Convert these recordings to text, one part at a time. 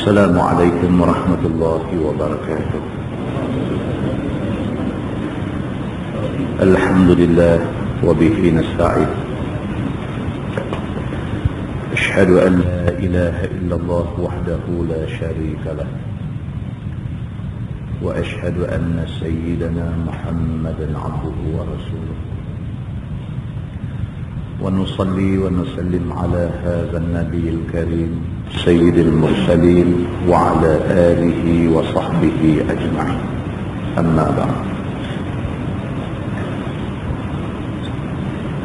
السلام عليكم ورحمة الله وبركاته. الحمد لله وبه نستعين. أشهد أن لا إله إلا الله وحده لا شريك له، وأشهد أن سيدنا محمدا عبده ورسوله، ونصلي ونسلم على هذا النبي الكريم سيد المرسلين وعلى آله وصحبه أجمعين. أما بعد،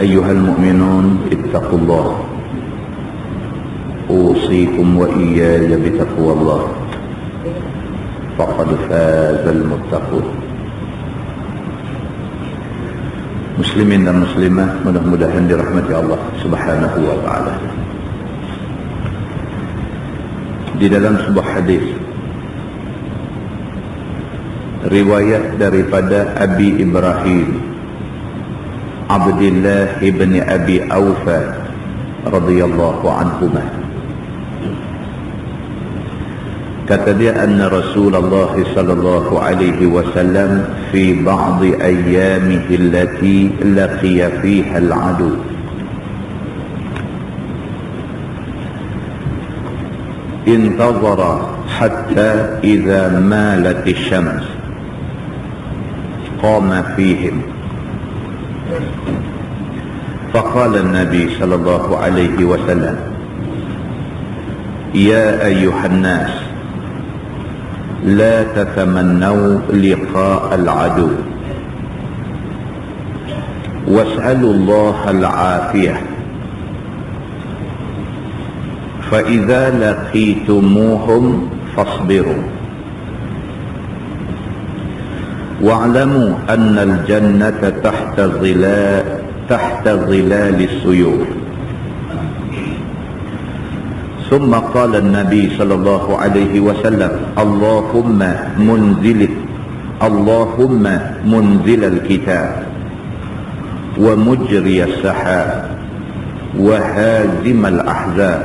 أيها المؤمنون اتقوا الله، أوصيكم وإياي بتقوى الله، فقد فاز المتقون. Muslimin dan muslimah, mudah-mudahan dirahmati Allah Subhanahu wa ta'ala. Di dalam sebuah hadis riwayat daripada Abi Ibrahim Abdullah ibn Abi Aufa radhiyallahu anhuma, kata dia, anna Rasulullah sallallahu alaihi wasallam fi ba'd ayyamihi allati laqiya fiha al-adu intazara hatta idza malat ash-shams qama fihim faqala an-nabi sallallahu alaihi wasallam, ya ayyuhan nas, لا تتمنوا لقاء العدو واسألوا الله العافية، فإذا لقيتموهم فاصبروا، واعلموا أن الجنة تحت ظلال السيوف. ثم قال النبي صلى الله عليه وسلم، اللهم منزل الكتاب ومجري السحاب وهازم الأحزاب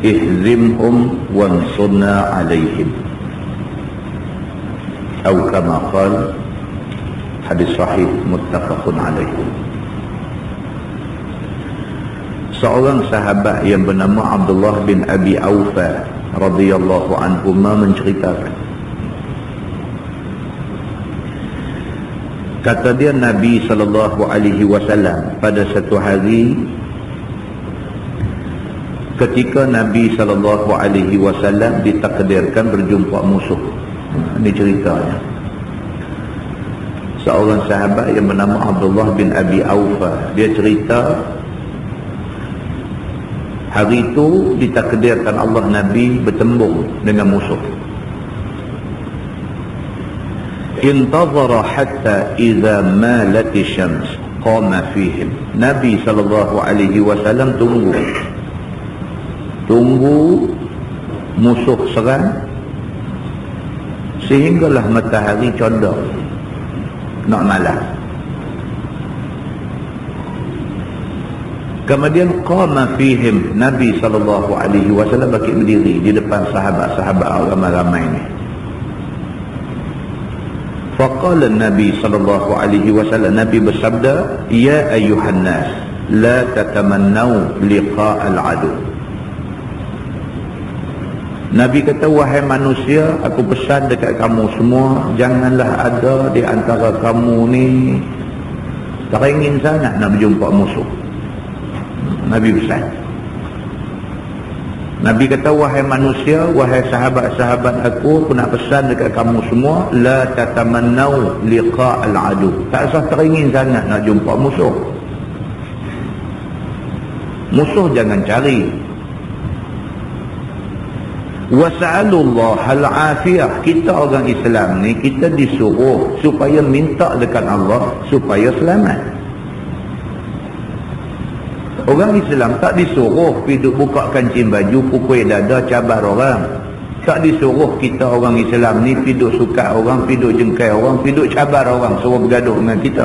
اهزمهم وانصرنا عليهم، أو كما قال. حديث صحيح متفق عليه. Seorang sahabat yang bernama Abdullah bin Abi Aufa radhiyallahu anhu menceritakan, kata dia, Nabi sallallahu alaihi wasallam pada satu hari ketika Nabi sallallahu alaihi wasallam ditakdirkan berjumpa musuh. Ini ceritanya. Seorang sahabat yang bernama Abdullah bin Abi Aufa, dia cerita hari itu ditakdirkan Allah Nabi bertembung dengan musuh. Intazara hatta idza malat ash-shams qama fihim. Nabi sallallahu alaihi wasallam tunggu musuh serang sehinggalah matahari condong nak malam. Kemudian qama fihim, Nabi sallallahu alaihi wasallam berdiri di depan sahabat-sahabat ramai-ramai ini. Faqala Nabi sallallahu alaihi wasallam, Nabi bersabda, ya ayyuhan nas, la tatamannau liqa' al-adu. Nabi kata, wahai manusia, aku pesan dekat kamu semua, janganlah ada di antara kamu ni teringin sangat nak berjumpa musuh. Nabi pesan. Nabi kata, wahai manusia, wahai sahabat-sahabat aku nak pesan dekat kamu semua, la tatamannau liqa' al-adu. Tak usah teringin sangat nak jumpa musuh. Musuh jangan cari. Was'alullaha al-afiyah. Kita orang Islam ni, kita disuruh supaya minta dekat Allah supaya selamat. Orang Islam tak disuruh pergi buka kancing baju, pukul dada, cabar orang. Tak disuruh kita orang Islam ni pergi sukat orang, pergi jengkai orang, pergi cabar orang, suruh bergaduh dengan kita.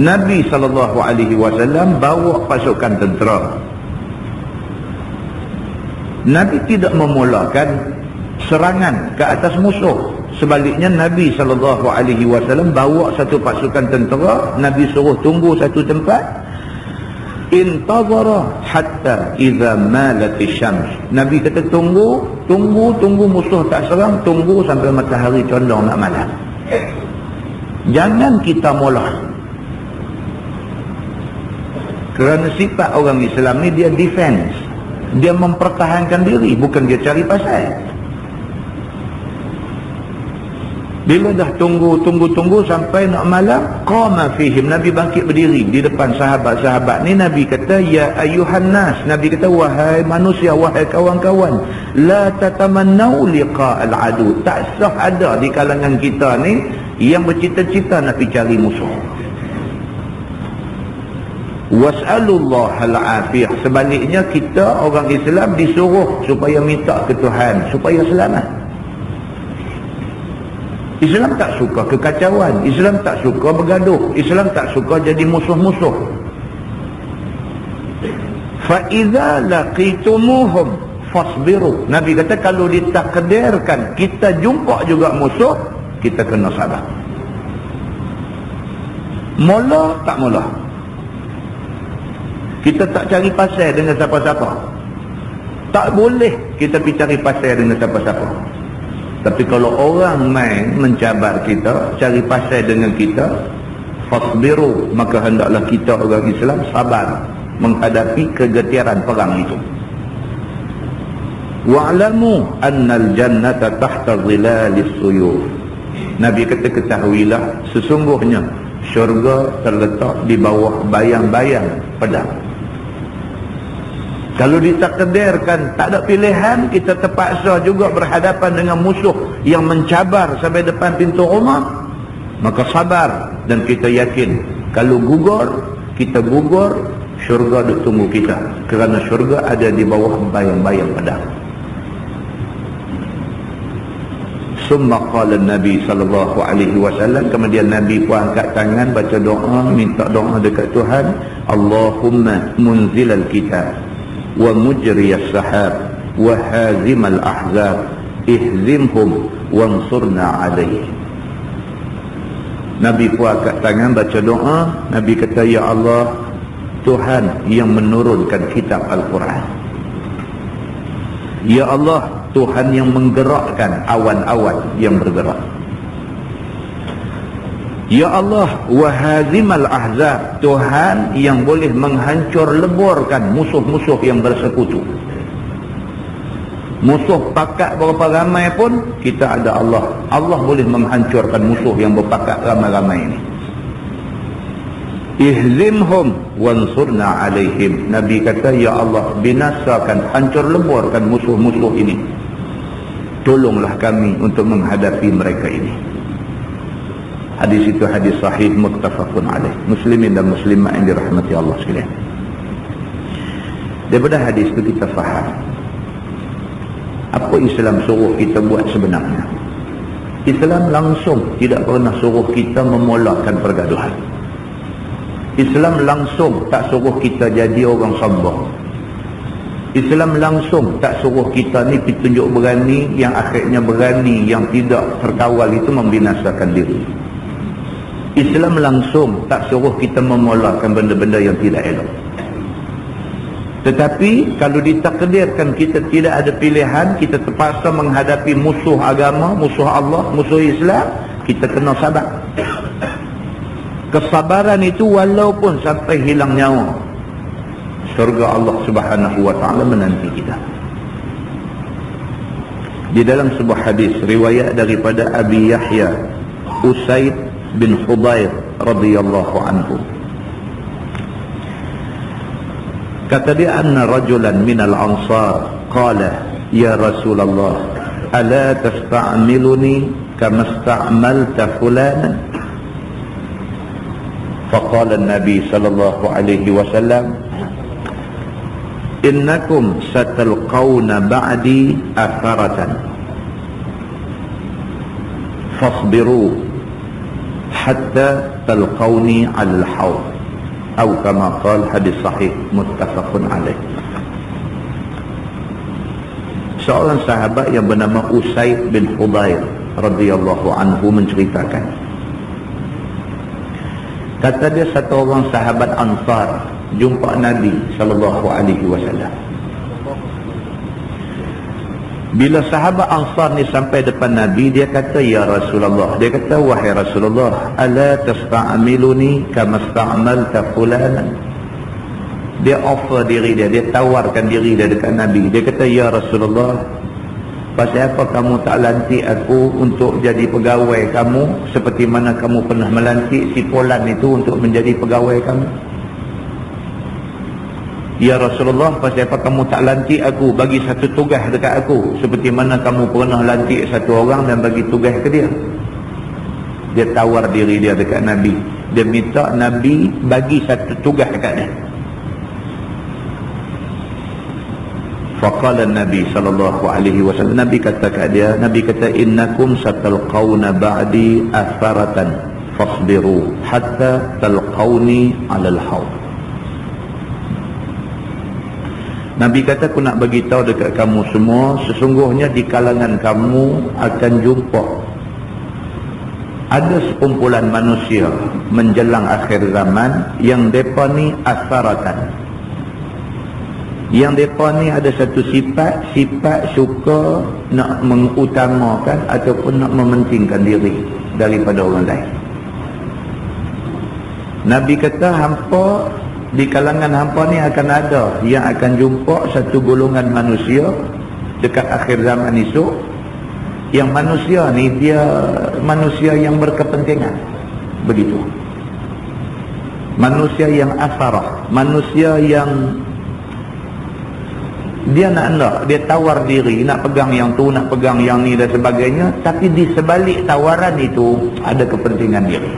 Nabi SAW bawa pasukan tentera Nabi tidak memulakan serangan ke atas musuh. Sebaliknya Nabi SAW bawa satu pasukan tentera. Nabi suruh tunggu satu tempat. Intazara hatta idza malati syams. Nabi kata tunggu musuh tak serang, tunggu sampai matahari condong nak malam. Jangan kita mula. Kerana sifat orang Islam ni dia defense. Dia mempertahankan diri, bukan dia cari pasal. Bila dah tunggu sampai nak malam, qama fihim, Nabi bangkit berdiri di depan sahabat-sahabat ni. Nabi kata, ya ayuhan nas, Nabi kata, wahai manusia, wahai kawan-kawan, la tatamannau liqa al-adu. Tak sah ada di kalangan kita ni yang bercita-cita nak pergi cari musuh. Was'alullah al-afiyah. Sebaliknya kita orang Islam disuruh supaya minta ke Tuhan supaya selamat. Islam tak suka kekacauan, Islam tak suka bergaduh, Islam tak suka jadi musuh-musuh. Fa idza laqitumuhum fasbiru. Nabi kata kalau ditakdirkan kita jumpa juga musuh, kita kena sabar. Mula tak mula. Kita tak cari pasal dengan siapa-siapa. Tak boleh kita pergi cari pasal dengan siapa-siapa. Tapi kalau orang main mencabar kita, cari pasal dengan kita, fasbiru, maka hendaklah kita orang Islam sabar menghadapi kegetiran perang itu. Wa'lamu annal jannata tahta zilalis suyuf. Nabi kata ketahuilah sesungguhnya syurga terletak di bawah bayang-bayang pedang. Kalau ditakdirkan tak ada pilihan, kita terpaksa juga berhadapan dengan musuh yang mencabar sampai depan pintu rumah, maka sabar dan kita yakin kalau gugur, kita gugur, syurga duk tunggu kita, kerana syurga ada di bawah bayang-bayang pedang. Summa qala Nabi SAW, kemudian Nabi pun angkat tangan baca doa, minta doa dekat Tuhan. Allahumma munzilal kitab wa mujriyas sahab wa hazimal ahzab ihzimhum wansurna alaih. Nabi pun angkat tangan baca doa. Nabi kata, ya Allah, Tuhan yang menurunkan kitab Al-Quran, ya Allah, Tuhan yang menggerakkan awan-awan yang bergerak, ya Allah, wahazimal ahzab, Tuhan yang boleh menghancur leburkan musuh-musuh yang bersekutu. Musuh pakat berapa ramai pun kita ada Allah. Allah boleh menghancurkan musuh yang berpakat ramai-ramai ini. Ihzimhum wansurna alaihim. Nabi kata, ya Allah, binasakan, hancur leburkan musuh-musuh ini. Tolonglah kami untuk menghadapi mereka ini. Hadis itu hadis sahih muttafaqun alaih. Muslimin dan muslimat yang dirahmati Allah sekalian. Daripada hadis itu kita faham apa Islam suruh kita buat sebenarnya. Islam langsung tidak pernah suruh kita memulakan pergaduhan. Islam langsung tak suruh kita jadi orang sombong. Islam langsung tak suruh kita ni pergi tunjuk berani, yang akhirnya berani yang tidak terkawal itu membinasakan diri. Islam langsung tak suruh kita memulakan benda-benda yang tidak elok. Tetapi kalau ditakdirkan kita tidak ada pilihan, kita terpaksa menghadapi musuh agama, musuh Allah, musuh Islam, kita kena sabar. Kesabaran itu walaupun sampai hilang nyawa, syurga Allah Subhanahu wa ta'ala menanti kita. Di dalam sebuah hadis riwayat daripada Abi Yahya Usaid bin Hudayr radhiyallahu anhu, kata dia, anna rajulan minal ansar qala ya Rasulullah ala tasta'miluni kama sta'malta fulanan. Faqala an-nabi sallallahu alaihi wasallam innakum satalqawna ba'di atharatan fasbiru hatta talqawni al-hawd, atau kama qala, hadis sahih muttafaqun alaih. seorang sahabat yang bernama Usaid bin Hudayr radhiyallahu anhu menceritakan, kata dia satu orang sahabat Ansar jumpa Nabi sallallahu alaihi wasallam. Bila sahabat Ansar ni sampai depan Nabi, dia kata, ya Rasulullah, dia kata, wahai Rasulullah, ala tasta'amiluni kama sta'amalta fulanan. Dia offer diri dia tawarkan diri dia dekat Nabi. Dia kata, ya Rasulullah, pasal apa kamu tak lantik aku untuk jadi pegawai kamu seperti mana kamu pernah melantik si Fulan itu untuk menjadi pegawai kamu? Ya Rasulullah, pasal apa kamu tak lantik aku, bagi satu tugas dekat aku seperti mana kamu pernah lantik satu orang dan bagi tugas ke dia? Dia tawar diri dia dekat Nabi. Dia minta Nabi bagi satu tugas dekat dia. Faqala Nabi sallallahu alaihi wasallam, Nabi kata kat dia, Nabi kata, innakum satalqauna ba'di atharatan fasbiru hatta talqauni 'alal haud. Nabi kata, aku nak bagi tahu dekat kamu semua, sesungguhnya di kalangan kamu akan jumpa ada sekumpulan manusia menjelang akhir zaman yang depa ni asaratan. Yang depa ni ada satu sifat suka nak mengutamakan ataupun nak mementingkan diri daripada orang lain. Nabi kata, hampa di kalangan hampa ni akan ada yang akan jumpa satu golongan manusia dekat akhir zaman esok, yang manusia ni dia manusia yang berkepentingan. Begitu. Manusia yang asarah, manusia yang dia nak, dia tawar diri, nak pegang yang tu, nak pegang yang ni dan sebagainya, tapi di sebalik tawaran itu ada kepentingan diri.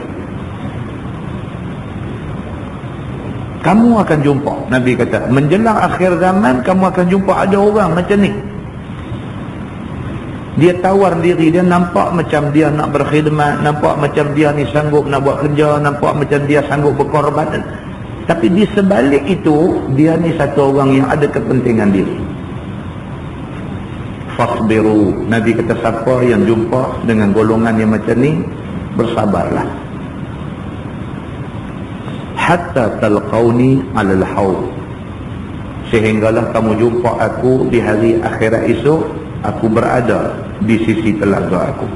Kamu akan jumpa, Nabi kata, menjelang akhir zaman kamu akan jumpa ada orang macam ni. Dia tawar diri, dia nampak macam dia nak berkhidmat, nampak macam dia ni sanggup nak buat kerja, nampak macam dia sanggup berkorban, tapi di sebalik itu dia ni satu orang yang ada kepentingan diri. Fasbiru, Nabi kata, siapa yang jumpa dengan golongan yang macam ni, bersabarlah hatta talqauni 'alal haud, sehinggalah kamu jumpa aku di hari akhirat esok, aku berada di sisi telaga aku.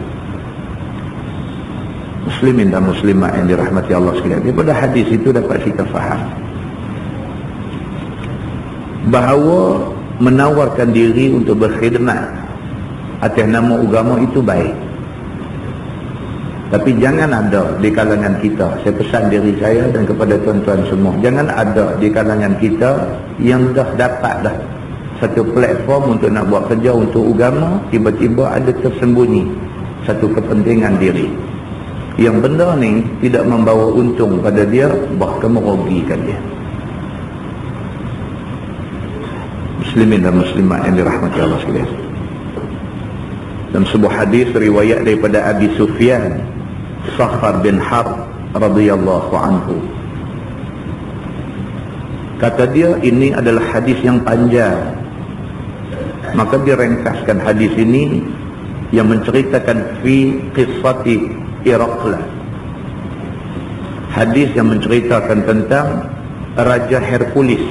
Muslimin dan muslimat yang dirahmati Allah sekalian, daripada hadis itu dapat kita faham bahawa menawarkan diri untuk berkhidmat atas nama agama itu baik. Tapi jangan ada di kalangan kita, saya pesan diri saya dan kepada tuan-tuan semua, jangan ada di kalangan kita yang dah dapat dah satu platform untuk nak buat kerja untuk agama, tiba-tiba ada tersembunyi satu kepentingan diri, yang benda ni tidak membawa untung pada dia, bahkan merugikan dia. Muslimin dan muslimat yang dirahmati Allah sekalian, dalam sebuah hadis riwayat daripada Abi Sufyan Sakhar bin Harb radhiyallahu anhu, kata dia, ini adalah hadis yang panjang, maka dia ringkaskan hadis ini yang menceritakan fi qissati Iraqla, hadis yang menceritakan tentang Raja Hercules.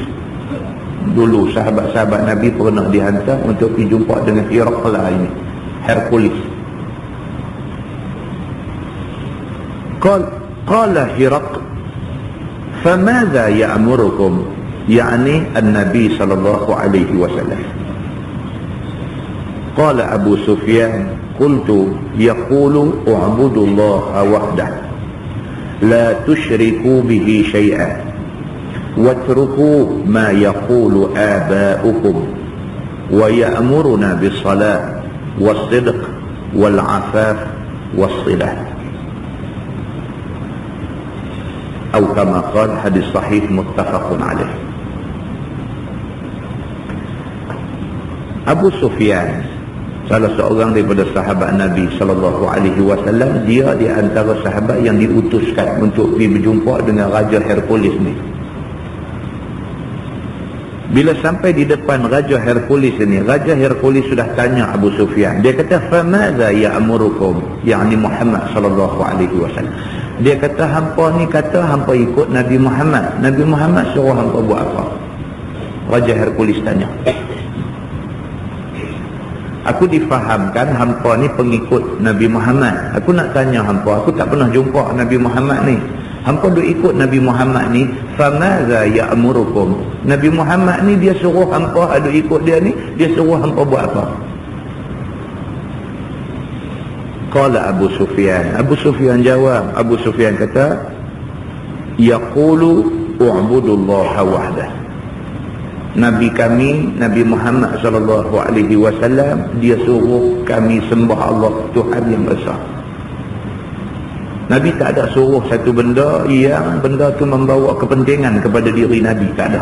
Dulu sahabat-sahabat Nabi pernah dihantar untuk dijumpa dengan Iraqla ini, Hercules. Qala Hiraql, famadha ya'murukum, yani an-nabi sallallahu alaihi wasallam. Qala Abu Sufyan, qultu yaqulu u'budu Allah wahdah la tushriku bihi shay'an watruku ma yaqulu aba'ukum wa ya'muruna bis-salah was-sidq wal-'afaf was-silah. Atau kama qala, hadis sahih muttafaqun alaih. Abu Sufyan, salah seorang daripada sahabat Nabi sallallahu alaihi wasallam, dia di antara sahabat yang diutuskan untuk pergi berjumpa dengan Raja Hercules ni. Bila sampai di depan Raja Hercules ini, Raja Hercules sudah tanya Abu Sufyan. Dia kata, "Famadza ya'murukum?" yakni Muhammad sallallahu alaihi wasallam. Dia kata, hampa ni kata hampa ikut Nabi Muhammad. Nabi Muhammad suruh hampa buat apa? Raja Hercules tanya. Aku difahamkan hampa ni pengikut Nabi Muhammad. Aku nak tanya hampa, aku tak pernah jumpa Nabi Muhammad ni. Hampa duk ikut Nabi Muhammad ni, famadza ya'murukum? Nabi Muhammad ni dia suruh hampa ada ikut dia ni, dia suruh hampa buat apa? Qala Abu Sufyan. Abu Sufyan jawab. Abu Sufyan kata, yaqulu u'budullaha wahdah. Nabi kami, Nabi Muhammad sallallahu alaihi wasallam, dia suruh kami sembah Allah, Tuhan yang besar. Nabi tak ada suruh satu benda yang benda tu membawa kepentingan kepada diri Nabi, tak ada.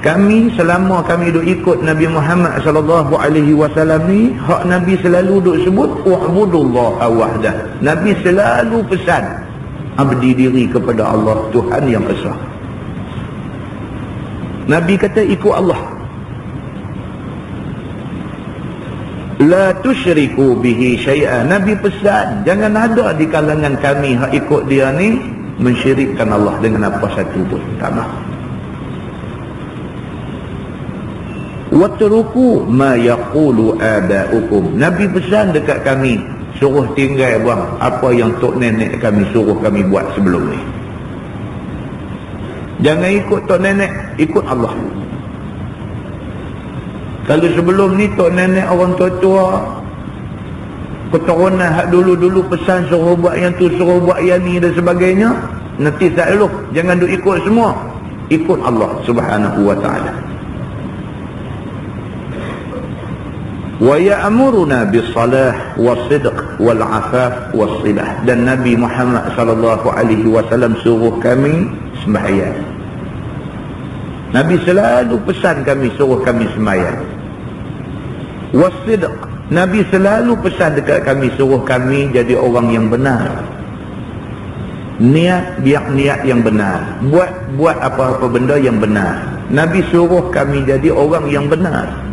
Kami selama kami duk ikut Nabi Muhammad sallallahu alaihi wasallam ni, hak Nabi selalu duk sebut wa'budullaha wahdah. Nabi selalu pesan abdi diri kepada Allah, Tuhan yang besar. Nabi kata ikut Allah. La tusyriku bihi syai'an. Nabi pesan jangan ada di kalangan kami hak ikut dia ni mensyirikkan Allah dengan apa satu pun. Tak mahu. Watruku ma yaqulu aba'ukum. Nabi pesan dekat kami, suruh tinggal bang apa yang tok nenek kami suruh kami buat sebelum ni. Jangan ikut tok nenek, ikut Allah. Kalau sebelum ni tok nenek orang tua-tua keturunan hak dulu-dulu pesan suruh buat yang tu, suruh buat yang ni dan sebagainya, nanti tak elok. Jangan duk ikut semua, ikut Allah subhanahu wa ta'ala. Wa ya'muruna bis-salah was-sidq wal-'afaf was-silah. Dan Nabi Muhammad sallallahu alaihi wasallam suruh kami sembahyang. Nabi selalu pesan kami, suruh kami sembahyang. Was-sidq, Nabi selalu pesan dekat kami, suruh kami jadi orang yang benar. Niat biar niat yang benar, buat apa-apa benda yang benar. Nabi suruh kami jadi orang yang benar.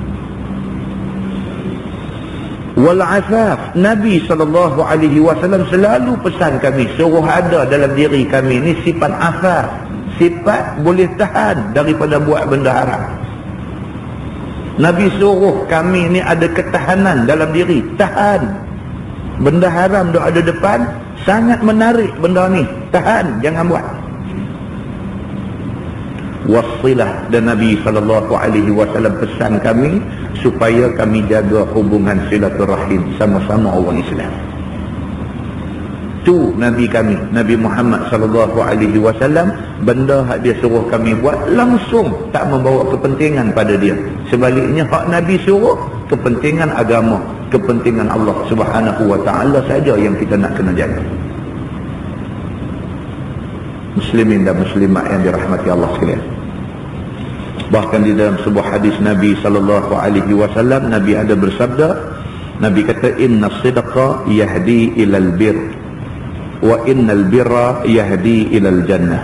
Wal-'afaf, Nabi sallallahu alaihi wasallam selalu pesan kami, suruh ada dalam diri kami ni sifat afaf, sifat boleh tahan daripada buat benda haram. Nabi suruh kami ni ada ketahanan dalam diri, tahan. Benda haram dah ada depan, sangat menarik benda ni, tahan, jangan buat. Wasilah, dan Nabi sallallahu alaihi wasallam pesan kami supaya kami jaga hubungan silaturahim sama-sama orang Islam. Tu Nabi kami, Nabi Muhammad sallallahu alaihi wasallam, benda hak dia suruh kami buat langsung tak membawa kepentingan pada dia. Sebaliknya hak Nabi suruh kepentingan agama, kepentingan Allah subhanahu wa ta'ala saja yang kita nak kena jaga. Muslimin dan muslimat yang dirahmati Allah sekalian. Bahkan di dalam sebuah hadis Nabi sallallahu alaihi wasallam, Nabi ada bersabda, Nabi kata, inna sidqa yahdi ilal bir wa innal birra yahdi ilal jannah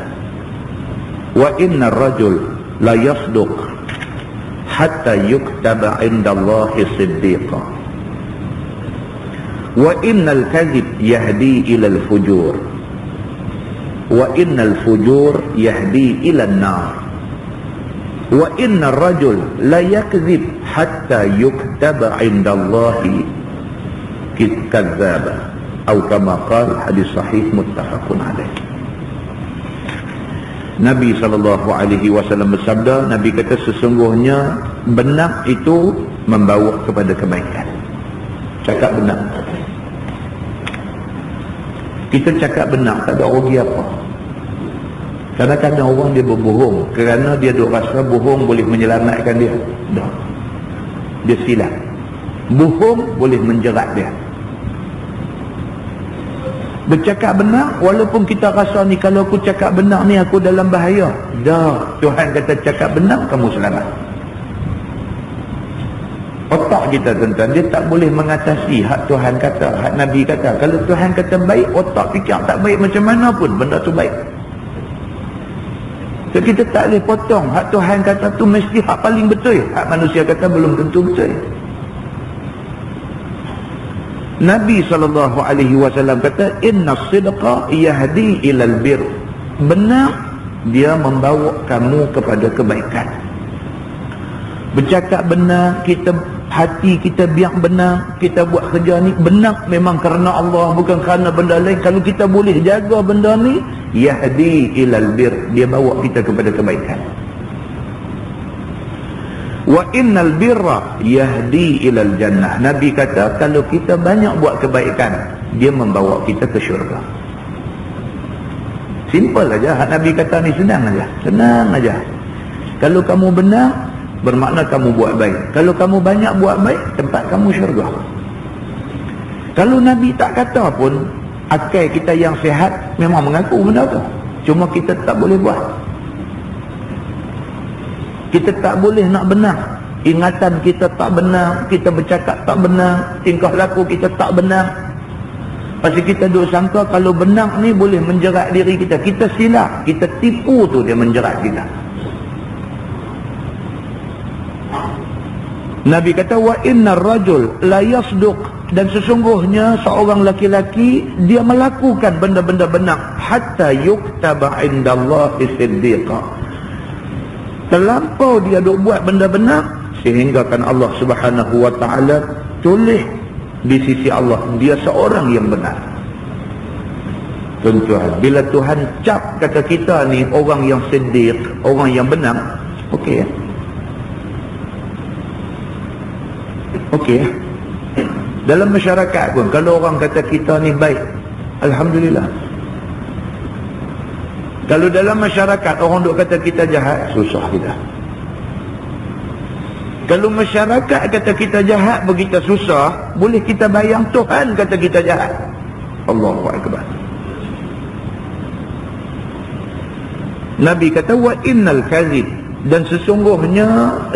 wa inna rajul la yasduq hatta yuktaba indallahi siddiqa wa innal kadhib yahdi ilal fujur wa innal fujur yahdi ilal nar wa inna rajul la yakzib hatta yuktaba indallahi kadzdzaba atau kama qala, hadis sahih muttafaqun alaih. Nabi sallallahu alaihi wasallam bersabda, Nabi kata sesungguhnya benar itu membawa kepada kebaikan. Cakap benar. Kita cakap benar tak ada rugi apa. Kadang-kadang orang dia berbohong kerana dia duk rasa bohong boleh menyelamatkan dia. Dah. Dia silap. Bohong boleh menjerat dia. Bercakap benar, walaupun kita rasa ni kalau aku cakap benar ni aku dalam bahaya. Dah, Tuhan kata cakap benar kamu selamat. Otak kita tuan-tuan, dia tak boleh mengatasi hak Tuhan kata, hak Nabi kata. Kalau Tuhan kata baik, otak fikir tak baik macam mana pun benda tu baik. So, kita tak boleh potong. Hak Tuhan kata tu mesti hak paling betul. Hak manusia kata belum tentu betul. Nabi SAW kata, Inna sidqa yahdi ilal bir. Benar, dia membawa kamu kepada kebaikan. Bercakap benar, hati kita biar benar, kita buat kerja ni benar memang kerana Allah, bukan kerana benda lain. Kalau kita boleh jaga benda ni, yahdi ilal bir, dia bawa kita kepada kebaikan. Wa innal birra yahdi ilal jannah. Nabi kata kalau kita banyak buat kebaikan, dia membawa kita ke syurga. Simple aja. Hak Nabi kata ni senang aja. Senang aja. Kalau kamu benar, bermakna kamu buat baik. Kalau kamu banyak buat baik, tempat kamu syurga. Kalau Nabi tak kata pun, akal kita yang sihat memang mengaku benda tu. Cuma kita tak boleh buat. Kita tak boleh nak benar. Ingatan kita tak benar, kita bercakap tak benar, tingkah laku kita tak benar. Pasal kita duk sangka kalau benar ni boleh menjerat diri kita. Kita silap, kita tipu tu dia menjerat kita. Nabi kata, wa innar rajul la yasduq, dan sesungguhnya seorang laki-laki dia melakukan benda-benda benar hatta yuktaba indallahi siddiqa. Terlampau dia duk buat benda benar sehingga kan Allah Subhanahu wa taala tulis di sisi Allah dia seorang yang benar. Tuan-tuan, bila Tuhan cap kata kita ni orang yang siddiq, orang yang benar, okey ya. Okey. Dalam masyarakat pun kalau orang kata kita ni baik, alhamdulillah. Kalau dalam masyarakat orang duk kata kita jahat, susah kita. Kalau masyarakat kata kita jahat begitu susah, boleh kita bayang Tuhan kata kita jahat. Allahu akbar. Nabi kata wa innal kadhib, dan sesungguhnya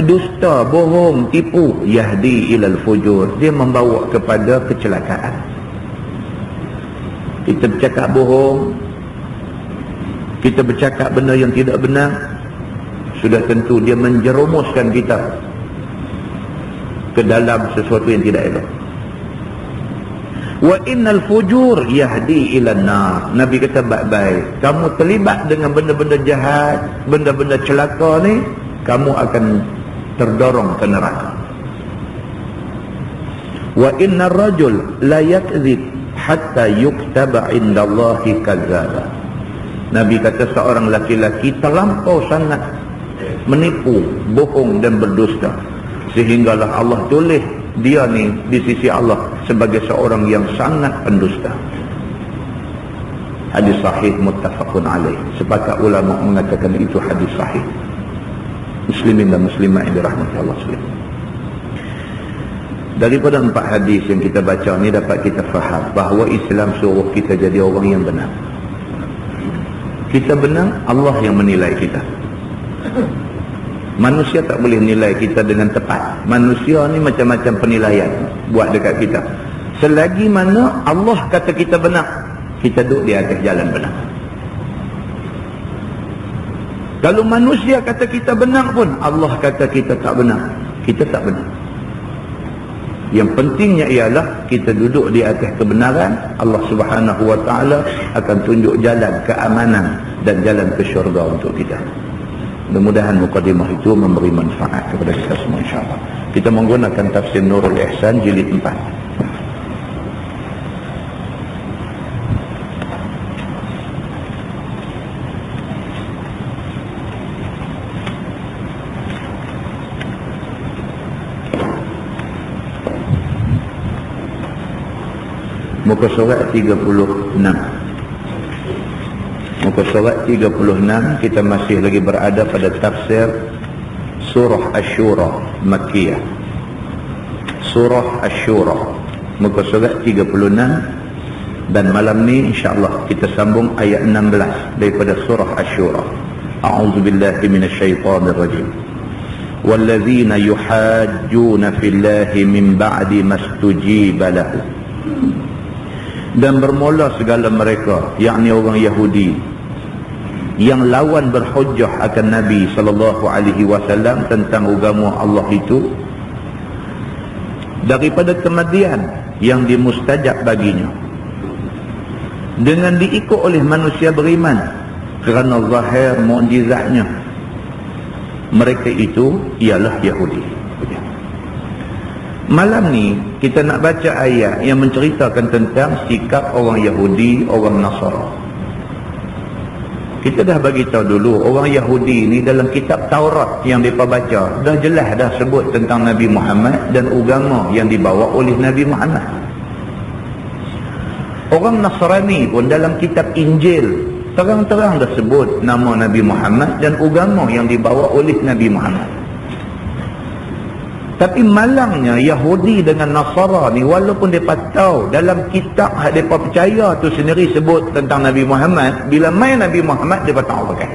dusta, bohong, tipu, yahdi ilal fujur, dia membawa kepada kecelakaan. Kita bercakap bohong, kita bercakap benda yang tidak benar, sudah tentu dia menjerumuskan kita ke dalam sesuatu yang tidak elok. Wa innal fujur yahdi ilan nar. Nabi kata baik-baik, kamu terlibat dengan benda-benda jahat, benda-benda celaka ni, kamu akan terdorong ke neraka. Wa innar rajul la yakzib hatta yuktaba indallahi kadzdzaba. Nabi kata seorang laki-laki terlampau sangat menipu, bohong dan berdusta, sehinggalah Allah tulis dia ni di sisi Allah sebagai seorang yang sangat pendusta. Hadis sahih muttafaqun alaih. Sepakat ulama mengatakan itu hadis sahih. Muslimin dan muslimat yang dirahmati Allah sekalian. Daripada 4 hadis yang kita baca ni dapat kita faham bahawa Islam suruh kita jadi orang yang benar. Kita benar, Allah yang menilai kita. Manusia tak boleh nilai kita dengan tepat. Manusia ni macam-macam penilaian buat dekat kita. Selagi mana Allah kata kita benar, kita duduk di atas jalan benar. Kalau manusia kata kita benar pun, Allah kata kita tak benar, kita tak benar. Yang pentingnya ialah kita duduk di atas kebenaran. Allah Subhanahu wa taala akan tunjuk jalan keamanan dan jalan ke syurga untuk kita. Mudah-mudahan mukadimah itu memberi manfaat kepada kita semua insya-Allah. Kita menggunakan tafsir Nurul Ihsan jilid 4. Muka surat 36. Muka surat 36, kita masih lagi berada pada tafsir Surah Asy-Syura Makkiyah. Surah Asy-Syura muka surat 36, dan malam ni insya-Allah kita sambung ayat 16 daripada Surah Asy-Syura. A'udzubillahi minasyaitonir rajim. Wallazina yuhajjuna fillahi min ba'di mastujiba lahu. Dan bermula segala mereka, yakni orang Yahudi, yang lawan berhujjah akan Nabi SAW tentang agama Allah itu, daripada kematian yang dimustajab baginya dengan diikut oleh manusia beriman kerana zahir mukjizatnya, mereka itu ialah Yahudi. Malam ni kita nak baca ayat yang menceritakan tentang sikap orang Yahudi, orang Nasara. Kita dah bagi tahu dulu, orang Yahudi ni dalam kitab Taurat yang mereka baca dah jelas dah sebut tentang Nabi Muhammad dan agama yang dibawa oleh Nabi Muhammad. Orang Nasrani pun dalam kitab Injil terang-terang dah sebut nama Nabi Muhammad dan agama yang dibawa oleh Nabi Muhammad. Tapi malangnya Yahudi dengan Nasara ni, walaupun mereka tahu dalam kitab mereka percaya tu sendiri sebut tentang Nabi Muhammad, bila main Nabi Muhammad mereka tahu pakai.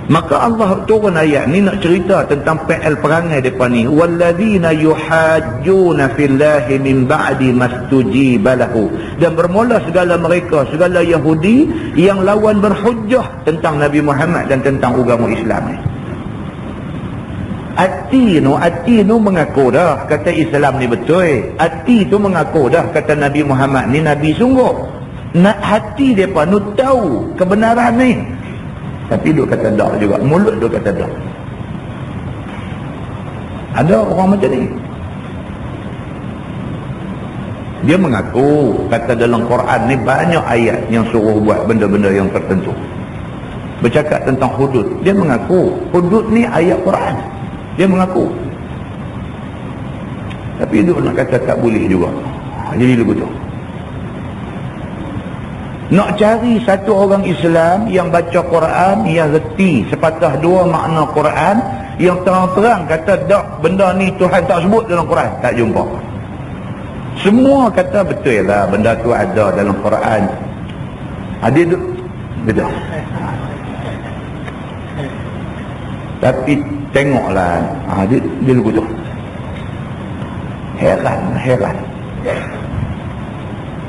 Maka Allah turun ayat ni nak cerita tentang PL perangai mereka ni. Walladzina yuhajjuna fillahi min ba'di mastujiba lahu. Dan bermula segala mereka, segala Yahudi yang lawan berhujjah tentang Nabi Muhammad dan tentang agama Islam ni. Hati tu mengaku dah kata Islam ni betul. Hati tu mengaku dah kata Nabi Muhammad ni Nabi sungguh. Nak hati mereka nu tahu kebenaran ni, tapi duk kata dak juga. Mulut duk kata dak. Ada orang macam ni. Dia mengaku kata dalam Quran ni banyak ayat yang suruh buat benda-benda yang tertentu. Bercakap tentang hudud, dia mengaku hudud ni ayat Quran. Dia mengaku. Tapi dia nak kata tak boleh juga. Jadi begitu. Nak cari satu orang Islam yang baca Quran, yang reti sepatah dua makna Quran, yang terang-terang kata tak, benda ni Tuhan tak sebut dalam Quran, tak jumpa. Semua kata betul lah benda tu ada dalam Quran. Dia tu betul. Tapi tengoklah, dia begitu. Heran.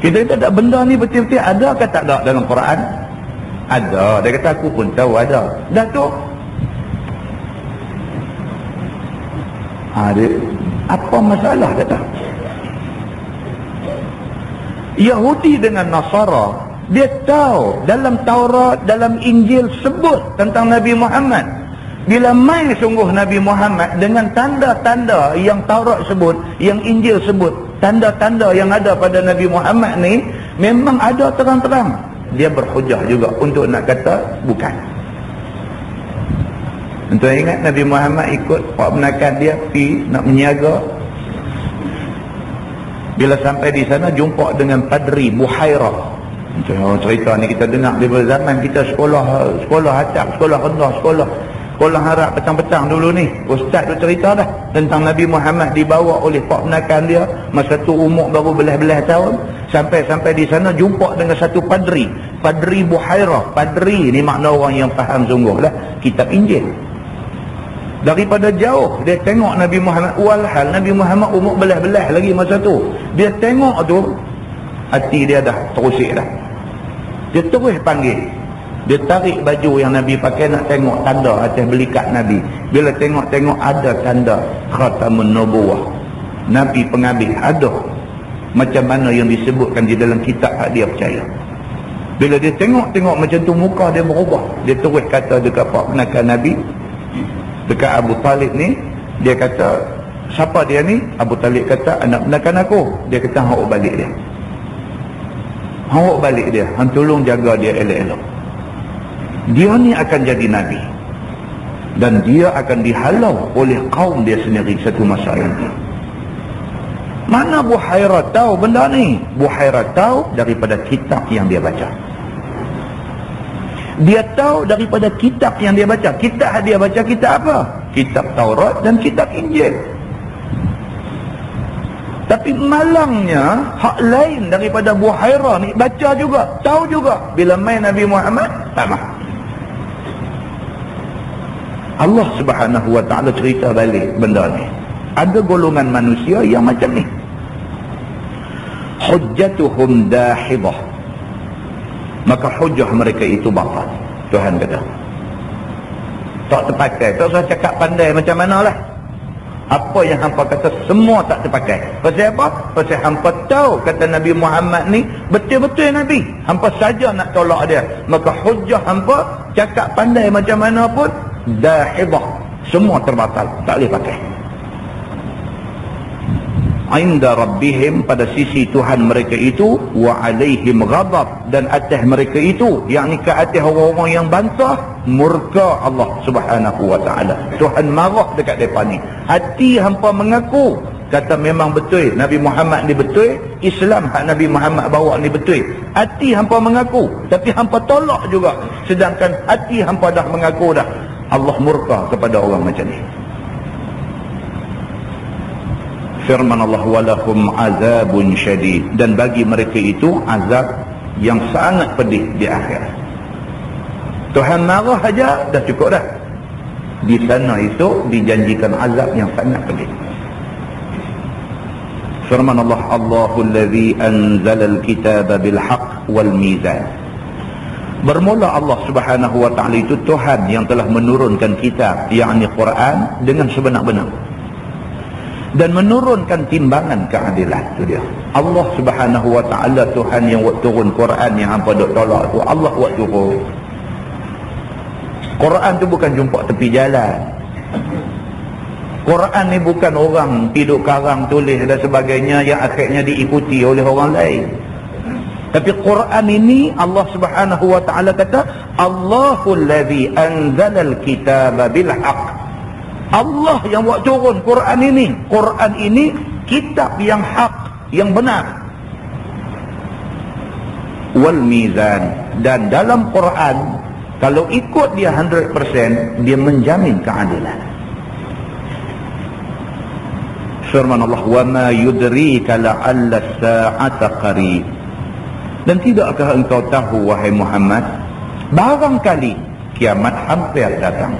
Kita kata tak, benda ni betul-betul ada ke tak ada dalam Quran? Ada. Dia kata aku pun tahu ada. Dah tu. Dia, apa masalah kata? Yahudi dengan Nasara, dia tahu dalam Taurat, dalam Injil sebut tentang Nabi Muhammad. Bila main sungguh Nabi Muhammad dengan tanda-tanda yang Taurat sebut, yang Injil sebut, tanda-tanda yang ada pada Nabi Muhammad ni memang ada terang-terang, dia berhujah juga untuk nak kata bukan. Untuk ingat Nabi Muhammad ikut pak menakan dia pergi nak menjaga. Bila sampai di sana jumpa dengan Padri Buhairah. Cerita ni kita dengar di zaman kita sekolah hatap, sekolah rendah, sekolah harap petang-petang dulu ni. Ustaz tu cerita dah tentang Nabi Muhammad dibawa oleh pak menakan dia masa tu umur baru belah-belah tahun. Sampai di sana jumpa dengan satu padri, Padri Buhairah. Padri ni makna orang yang faham sungguh lah kitab Injil. Daripada jauh dia tengok Nabi Muhammad, walhal Nabi Muhammad umur belah-belah lagi masa tu. Dia tengok tu, hati dia dah terusik dah. Dia terus panggil. Dia tarik baju yang Nabi pakai nak tengok tanda atas belikat Nabi. Bila tengok ada tanda Khatamun Nubuwah, Nabi penghabis, ada macam mana yang disebutkan di dalam kitab dia percaya. Bila dia tengok macam tu, muka dia berubah. Dia terus kata dekat pak penakan Nabi, dekat Abu Talib ni, dia kata, siapa dia ni? Abu Talib kata, anak penakan aku. Dia kata, hang balik dia. Hang balik dia. Hang tolong jaga dia elok-elok. Dia ni akan jadi Nabi. Dan dia akan dihalau oleh kaum dia sendiri satu masa ini. Mana Buhairah tahu benda ni? Buhairah tahu daripada kitab yang dia baca. Dia tahu daripada kitab yang dia baca. Kitab dia baca kitab apa? Kitab Taurat dan kitab Injil. Tapi malangnya hak lain daripada Buhairah ni, baca juga, tahu juga. Bila main Nabi Muhammad, tak mahu. Allah Subhanahu wa ta'ala cerita balik benda ni. Ada golongan manusia yang macam ni. Hujjatuhum dahidah. maka hujah mereka itu batal. Tuhan kata tak terpakai. Tak usah cakap pandai macam mana lah. Apa yang hampa kata semua tak terpakai. Pasal apa? Pasal hampa tahu kata Nabi Muhammad ni betul-betul Nabi. Hampa saja nak tolak dia. Maka hujah hampa cakap pandai macam mana pun dahidah. Semua terbatal. Tak boleh pakai. Inda rabbihim, pada sisi Tuhan mereka itu, wa alaihim ghadab, dan atas mereka itu, yakni ke atas orang-orang yang bantah, murka Allah subhanahu wa ta'ala. Tuhan marah dekat mereka ni. Hati hampa mengaku kata memang betul Nabi Muhammad ni betul, Islam hak Nabi Muhammad bawa ni betul. Hati hampa mengaku, tapi hampa tolak juga. Sedangkan hati hampa dah mengaku dah. Allah murka kepada orang macam ni. Firman Allah, walahum azabun syadid, dan bagi mereka itu azab yang sangat pedih di akhirat. Tuhan marah saja dah cukup dah. Di sana itu dijanjikan azab yang sangat pedih. Firman Allah, Allahul ladzi anzalal kitaba bil haqq wal mizan. Bermula Allah subhanahu wa ta'ala itu Tuhan yang telah menurunkan kitab, yakni Quran, dengan sebenar-benar, dan menurunkan timbangan keadilan. Itu dia. Allah subhanahu wa ta'ala Tuhan yang buat turun Quran yang hampa duk tolak tu. Allah buat turun Quran tu, bukan jumpa tepi jalan. Quran ni bukan orang tidur karang tulis dan sebagainya yang akhirnya diikuti oleh orang lain. Tapi Quran ini Allah subhanahu wa ta'ala kata, Allahul ladzi anzalal kitaba bil haqq. Allah yang buat turun Quran ini. Quran ini kitab yang hak, yang benar. Wal mizan, dan dalam Quran kalau ikut dia 100%, dia menjamin keadilan. Firman Allah, wa ma yudrika la'alla as-sa'ata qarib. Dan tidakkah engkau tahu wahai Muhammad, barangkali kiamat hampir datang.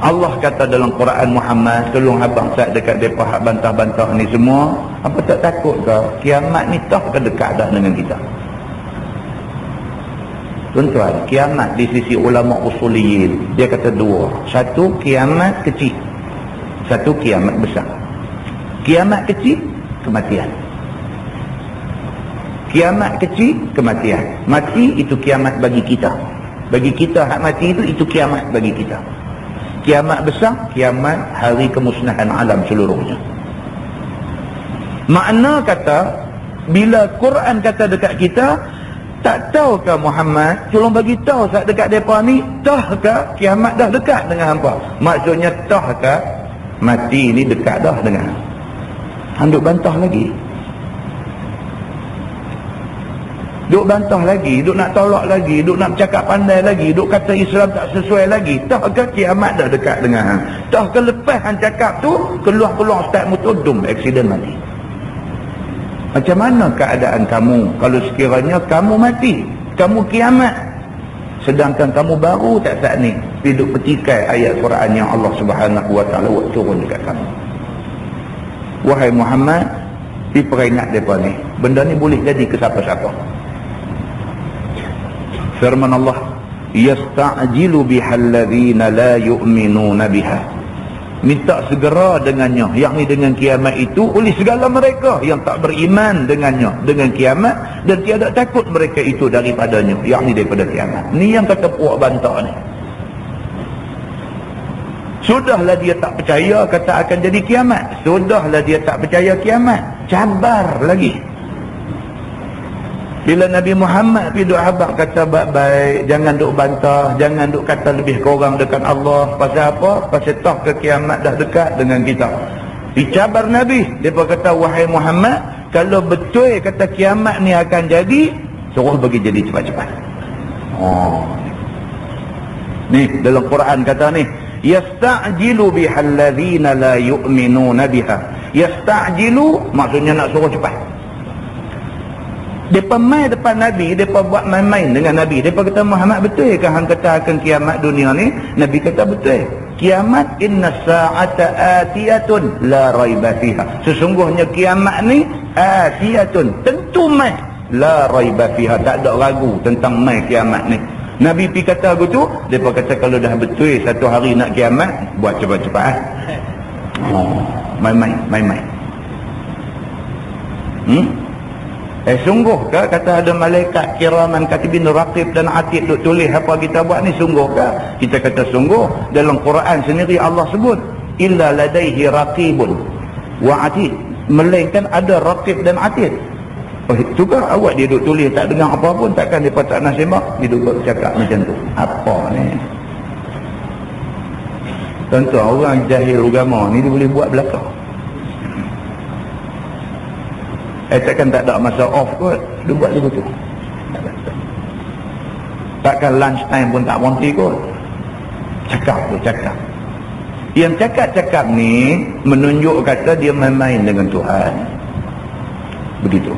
Allah kata dalam Quran, Muhammad, tolong abang sat dekat depa hak bantah-bantah ni semua, apa tak takut ke kiamat ni tah ke dekat dah dengan kita? Tuan-tuan, kiamat di sisi ulama usuliyin dia kata dua. Satu kiamat kecil, satu kiamat besar. Kiamat kecil, kematian. Kiamat kecil, kematian. Mati itu kiamat bagi kita. Bagi kita hak mati itu kiamat bagi kita. Kiamat besar, kiamat hari kemusnahan alam seluruhnya. Makna kata, bila Quran kata dekat kita, tak tahukah Muhammad, tolong bagi tahu saat dekat mereka ni, tahkah kiamat dah dekat dengan hampa? Maksudnya tahkah mati ni dekat dah dengan handuk bantah lagi. Duk bantah lagi, duk nak tolak lagi, duk nak bercakap pandai lagi, duk kata Islam tak sesuai lagi. Tahkah kiamat dah dekat dengan hang? Tahkah lepas hang cakap tu, keluar-keluar start mutudum, aksiden mati. Macam mana keadaan kamu kalau sekiranya kamu mati, kamu kiamat, sedangkan kamu baru tak saat ni hidup petikai ayat Quran yang Allah subhanahu wa ta'ala turun dekat kamu. Wahai Muhammad, diperingat mereka ni, benda ni boleh jadi ke siapa-siapa. Firman Allah, yasta'jilu bihal ladzina la yu'minuna biha. Minta segera dengannya, yakni dengan kiamat itu, oleh segala mereka yang tak beriman dengannya, dengan kiamat, dan tiada takut mereka itu daripadanya, yakni daripada kiamat. Ni yang kata puak bantah ni. Sudahlah dia tak percaya kata akan jadi kiamat, sudahlah dia tak percaya kiamat, cabar lagi. Bila Nabi Muhammad pergi duk habaq kata baik-baik, jangan duk bantah, jangan duk kata lebih kurang dekat Allah. Pasal apa? Pasal toh ke kiamat dah dekat dengan kita. Dicabar Nabi, depa kata wahai Muhammad, kalau betul kata kiamat ni akan jadi, suruh bagi jadi cepat-cepat. Oh. Ni dalam Quran kata ni, yasta'jilu bihal ladzina la yu'minuna biha. Yasta'jilu maksudnya nak suruh cepat. Mereka main depan Nabi, mereka buat main-main dengan Nabi. Mereka kata, Muhammad, betul ke hang kata akan kiamat dunia ni? Nabi kata, betul. Kiamat, inna sa'ata atiyatun la raiba fiha. Sesungguhnya kiamat ni atiyatun, tentu main. la raiba fiha, tak ada ragu tentang mai kiamat ni. Nabi pi kata begitu, depa kata kalau dah betul satu hari nak kiamat, buat cepat-cepat. Main-main. Sungguhkah kata ada malaikat kiraman katibin raqib dan atid duk tulis apa kita buat ni? Sungguhkah? Kita kata sungguh. Dalam Quran sendiri Allah sebut illa ladaihi raqibun wa atid, melainkan ada raqib dan atid. Itu kan awak dia duk tulis tak dengar apa pun, takkan depa tak nak sembah, dia duk cakap macam tu. Apa ni? Tentu orang jahil agama ni dia boleh buat belakang. Takkan tak ada masa off kot, dia buat begitu. Takkan lunch time pun tak berhenti kot. Cakap. Yang cakap ni menunjuk kata dia main-main dengan Tuhan. Begitu.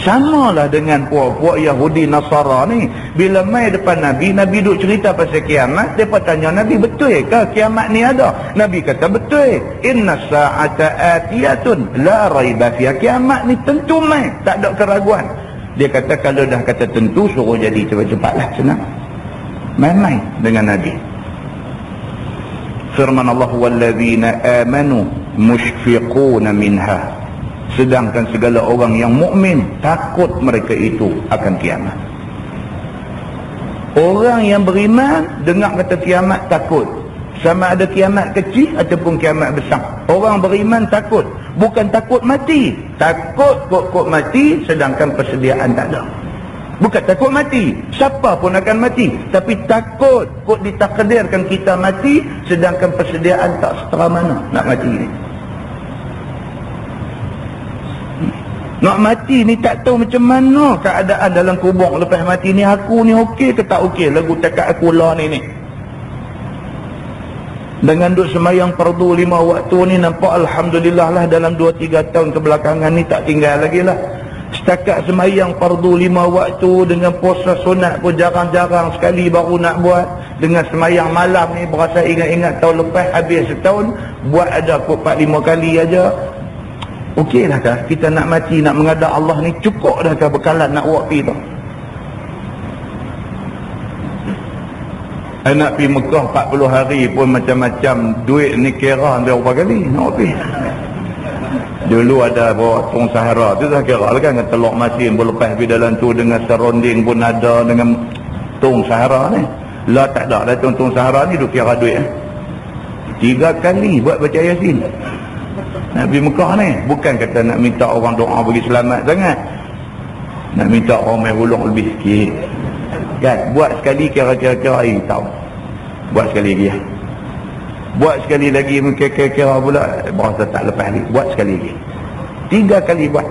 Samalah dengan puak-puak Yahudi Nasara ni. Bila mai depan Nabi duk cerita pasal kiamat, mereka tanya Nabi, betul ke kiamat ni ada? Nabi kata betul. Inna sa'ata atiyatun la raiba fiha, kiamat ni tentu mai, tak ada keraguan. Dia kata kalau dah kata tentu, suruh jadi cepat-cepatlah, senang. Main-main dengan Nabi. Firman Allah, walladzina amanu mushfiquna minha, sedangkan segala orang yang mukmin takut mereka itu akan kiamat. Orang yang beriman dengar kata kiamat takut, sama ada kiamat kecil ataupun kiamat besar. Orang beriman takut, bukan takut mati, takut kok mati sedangkan persediaan tak ada. Bukan takut mati, siapa pun akan mati, tapi takut kok ditakdirkan kita mati sedangkan persediaan tak setera mana nak mati ni. Nak mati ni tak tahu macam mana keadaan dalam kubur lepas mati ni. Aku ni okey ke tak okey? Lagu tekak aku lah ni. Dengan duk semayang fardu 5 waktu ni, nampak alhamdulillah lah dalam 2-3 tahun kebelakangan ni tak tinggal lagi lah. Setakat semayang fardu 5 waktu dengan puasa sunat pun jarang-jarang sekali baru nak buat. Dengan semayang malam ni berasa ingat-ingat tahun lepas habis setahun, buat ada kot 4-5 kali aja. Okey dah kah kita nak mati, nak menghadap Allah ni, cukup dah kah bekalan nak buat pergi tu? Nak pergi Mekah 40 hari pun macam-macam duit ni, kira hampir berapa kali nak pergi. Dulu ada bawa tong Sahara tu dah kira lah kan, Teluk Masin pun lepas pergi dalam tu, dengan seronding pun ada dengan tong Sahara ni. Lah tak ada tong Sahara ni duk kira duit 3 kali buat baca Yasin. Nabi Mekah ni bukan kata nak minta orang doa bagi selamat sangat, nak minta orang main hulung lebih sikit kan. Buat sekali kira-kira tahu, buat sekali lagi buat sekali lagi kira-kira pula berasa tak lepas ni, buat sekali lagi 3 kali buat.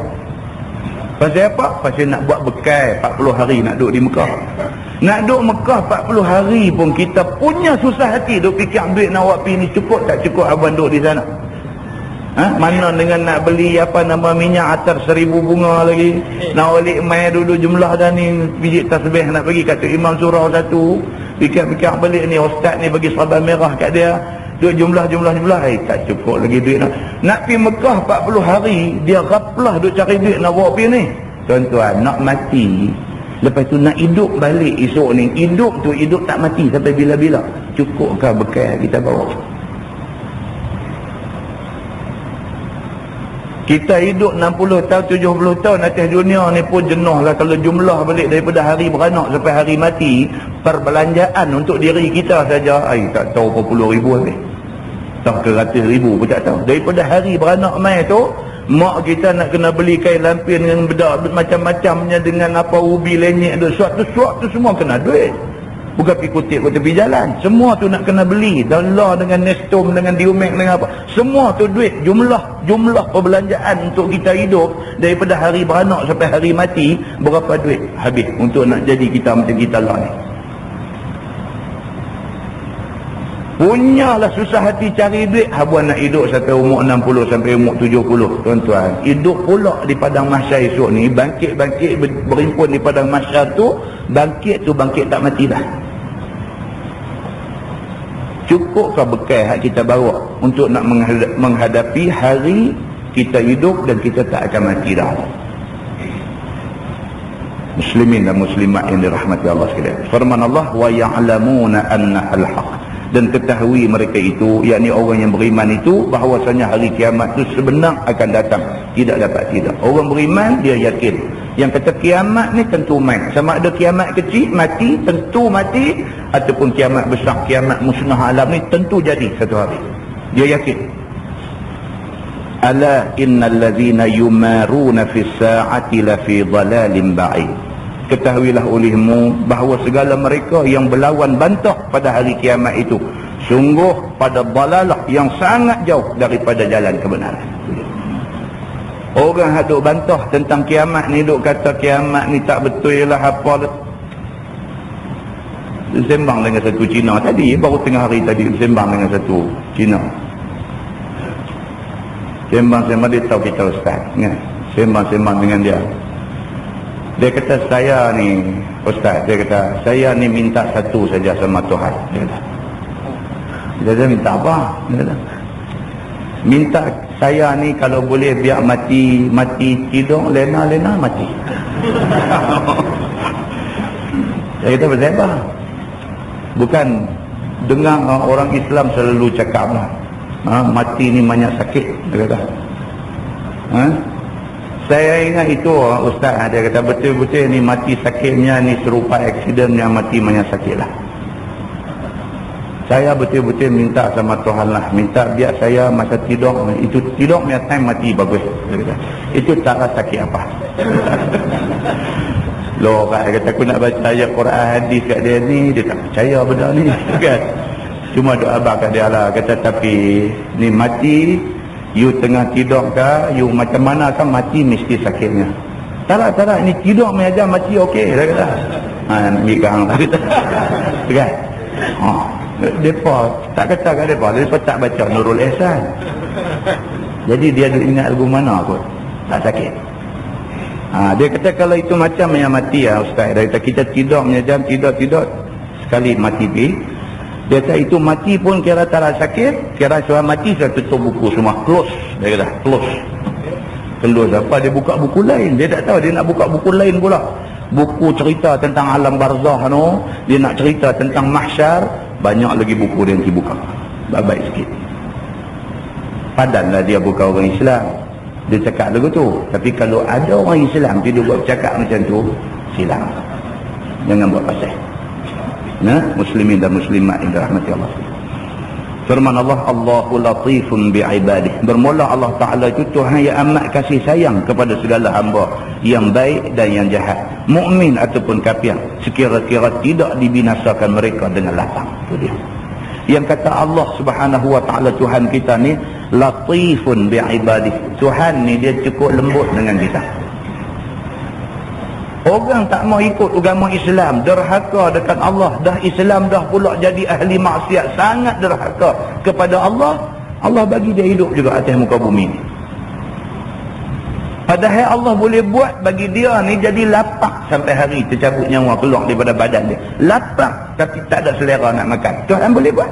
Pasal apa? Pasal nak buat bekal 40 hari nak duduk di Mekah. Nak duduk Mekah 40 hari pun kita punya susah hati duk fikir duit nak buat pergi ni cukup tak cukup abang duduk di sana. Mana dengan nak beli apa nama minyak atar 1000 bunga lagi, nak balik mai dulu jumlah dah ni, biji tasbih nak bagi kata imam surau satu, fikir-fikir balik ni ustaz ni bagi sabar merah kat dia, duit jumlah tak cukup lagi duit nak pergi Mekah 40 hari, dia gaplah duk cari duit nak bawa pergi ni. Tuan-tuan, nak mati lepas tu nak hidup balik esok ni, hidup tu hidup tak mati sampai bila-bila, cukuppah bekal kita bawa? Kita hidup 60 tahun, 70 tahun atas dunia ni pun jenuh lah. Kalau jumlah balik daripada hari beranak sampai hari mati, perbelanjaan untuk diri kita saja, tak tahu berapa puluh ribu habis. Tak ke ratus ribu pun tak tahu. Daripada hari beranak mai tu, mak kita nak kena beli kain lampin dengan bedak macam-macamnya, dengan apa ubi lenyek tu, suap tu semua kena duit. Bukan pergi kutip ke tepi jalan. Semua tu nak kena beli. Dollar dengan Nestum, dengan Diumek, dengan apa. Semua tu duit. Jumlah perbelanjaan untuk kita hidup daripada hari beranak sampai hari mati, berapa duit habis untuk nak jadi kita macam kita lah ni. Punyalah susah hati cari duit. Habuan nak hidup sampai umur 60 sampai umur 70. Tuan-tuan, hidup pula di padang mahsyar esok ni, bangkit-bangkit berimpun di padang mahsyar tu, bangkit tak mati dah. Cukuppah bekal yang kita bawa untuk nak menghadapi hari kita hidup dan kita tak akan mati dah? Muslimin dan muslimat yang dirahmati Allah sekalian. Firman Allah, wa ya'lamuna anna al-haq, dan ketahui mereka itu, yakni orang yang beriman itu, bahawasanya hari kiamat itu sebenar akan datang, tidak dapat tidak. Orang beriman dia yakin yang kata kiamat ni tentu main, sama ada kiamat kecil mati tentu mati, ataupun kiamat besar, kiamat musnah alam ni tentu jadi satu hari. Dia yakin. Ala innal ladzina yumaruna fis sa'ati la fi dhalalin ba'id. Ketahuilah olehmu bahawa segala mereka yang berlawan bantah pada hari kiamat itu sungguh pada dalalah yang sangat jauh daripada jalan kebenaran. Orang yang duk bantah tentang kiamat ni, duk kata kiamat ni tak betul lah apa. Sembang dengan satu Cina tadi, baru tengah hari tadi sembang dengan satu Cina. Sembang-sembang dia tahu kita ustaz kan? Sembang-sembang dengan dia. Dia kata saya ni ustaz, dia kata saya ni minta satu saja sama Tuhan. Dia kata minta apa? Dia kata minta saya ni kalau boleh biar mati tidur lena mati. Dia kata pasal apa? Bukan dengar orang Islam selalu cakap lah, mati ni banyak sakit, dia kata. Saya ingat itu ustaz, dia kata betul-betul ni mati sakitnya ni serupa aksiden yang mati banyak sakit lah. Saya betul-betul minta sama Tuhan lah, minta biar saya masa tidur, itu tidur punya time mati bagus, dia kata. Itu tak rasa sakit apa. Loh, dia kata aku nak baca ayat Quran hadis kat dia ni, dia tak percaya benda ni kan. Cuma doa abang kat dia lah, kata tapi ni mati, you tengah tidur ke, you macam mana kan mati mesti sakitnya. Tak ni tidur mengajar mati okey, dia kata. Nak ambil kang lah kata. Kan? Mereka tak kata kat mereka tak baca Nurul Ihsan. Jadi dia ingat lagu mana kot, tak sakit. Dia kata kalau itu macam yang mati ya ustaz, dia kata kita tidur mengajar, tidur sekali mati pergi. Dia kata itu mati pun kira tak rasa sakit, kira sudah mati sudah tutup buku semua, close. Dia kata close apa, dia buka buku lain, dia tak tahu dia nak buka buku lain pula, buku cerita tentang alam barzah no, dia nak cerita tentang mahsyar, banyak lagi buku dia nanti buka, baik sikit. Padanlah dia buka orang Islam, dia cakap lagu tu. Tapi kalau ada orang Islam dia buat cakap macam tu, silang, jangan buat pasal. Muslimin dan muslimat yang dirahmati Allah. Firman Allah, Allahu latifun bi'ibadih. Bermula Allah Ta'ala itu Tuhan yang amat kasih sayang kepada segala hamba, yang baik dan yang jahat, mukmin ataupun kafir, sekira-kira tidak dibinasakan mereka dengan lapang. Itu dia yang kata Allah Subhanahu wa Ta'ala. Tuhan kita ni latifun bi'ibadih. Tuhan ni dia cukup lembut dengan kita. Orang tak mau ikut agama Islam, derhaka dekat Allah, dah Islam dah pula jadi ahli maksiat, sangat derhaka kepada Allah. Allah bagi dia hidup juga atas muka bumi ni. Padahal Allah boleh buat bagi dia ni jadi lapak sampai hari tercabut nyawa keluar daripada badan dia. Lapak tapi tak ada selera nak makan. Tuhan boleh buat.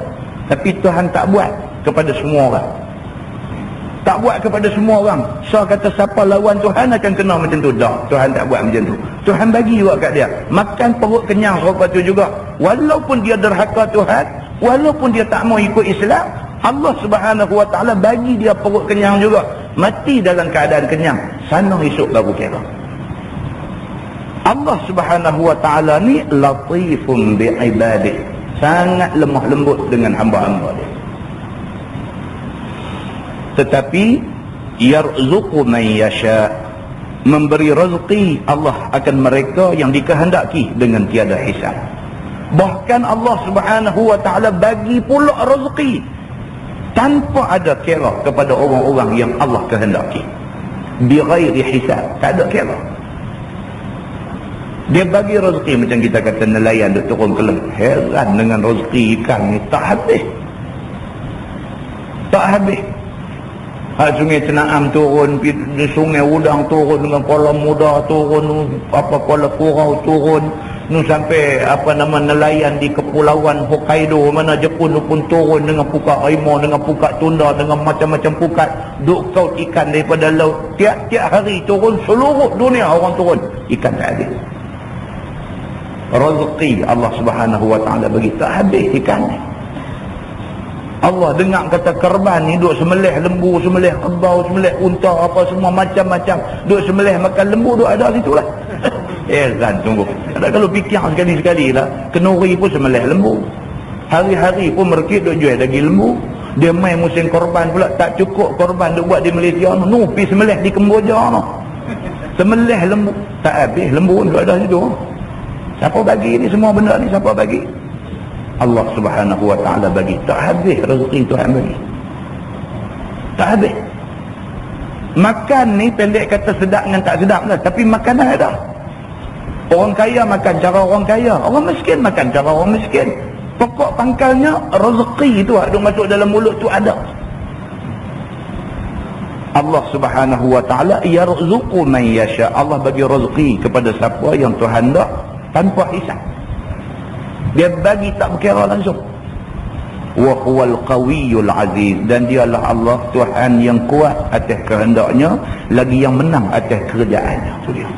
Tapi Tuhan tak buat kepada semua orang. Tak buat kepada semua orang. So kata siapa lawan Tuhan akan kena macam tu. Tak, Tuhan tak buat macam tu. Tuhan bagi juga kat dia. Makan perut kenyang serupa tu juga. Walaupun dia derhaka Tuhan, walaupun dia tak mau ikut Islam, Allah Subhanahu wa Ta'ala bagi dia perut kenyang juga. Mati dalam keadaan kenyang, sana esok baru kira. Allah Subhanahu wa Ta'ala ni latifun bi'ibadih, sangat lemah lembut dengan hamba-hamba dia. Tetapi yarzuqu man yasha, memberi rezeki Allah akan mereka yang dikehendaki dengan tiada hisab. Bahkan Allah Subhanahu wa Ta'ala bagi pula rezeki tanpa ada kira kepada orang-orang yang Allah kehendaki, bighairi hisab, tak ada kira. Dia bagi rezeki macam kita kata nelayan duk turun ke laut, heran dengan rezeki ikan ni tak habis. Sungai Cenaam turun, di Sungai Udang turun, dengan Kuala Muda turun, Kuala Kurau turun, sampai nelayan di kepulauan Hokkaido mana Jepun pun turun dengan pukat harimau, dengan pukat tunda, dengan macam-macam pukat, duk kaut ikan daripada laut. Tiap-tiap hari turun, seluruh dunia orang turun, ikan tak habis. rezeki Allah Subhanahu wa ta'ala bagi tak habis ikan ni. Allah dengar kata korban ni duk semelih lembu, semelih kerbau, semelih unta, apa semua macam-macam, duk semelih makan lembu, duk ada situ lah. Kan tunggu, tak kalau fikir sekali-sekali lah, kenuri pun semelih lembu, hari-hari pun merkit duk jual daging lembu. Dia main musim korban pula, tak cukup korban duk buat di Malaysia no, pi semelih di Kemboja no, semelih lembu, tak habis lembu duk ada situ. Siapa bagi ni semua benda ni? Siapa bagi? Allah Subhanahu wa ta'ala bagi. Tak habis rezeki Tuhan bagi, tak habis. Makan ni pendek kata sedap dengan tak sedap lah, tapi makanan ada. Orang kaya makan cara orang kaya, orang miskin makan cara orang miskin. Pokok pangkalnya rezeki tu ada masuk dalam mulut tu ada. Allah Subhanahu wa ta'ala yarzuqu man yasha. Allah bagi rezeki kepada siapa yang Tuhan nak tanpa hisab. Dia bagi tak berkira langsung. Wa huwal qawiyyul aziz, dan dialah Allah Tuhan yang kuat atas kehendaknya, lagi yang menang atas kerjaannya. Itu dia.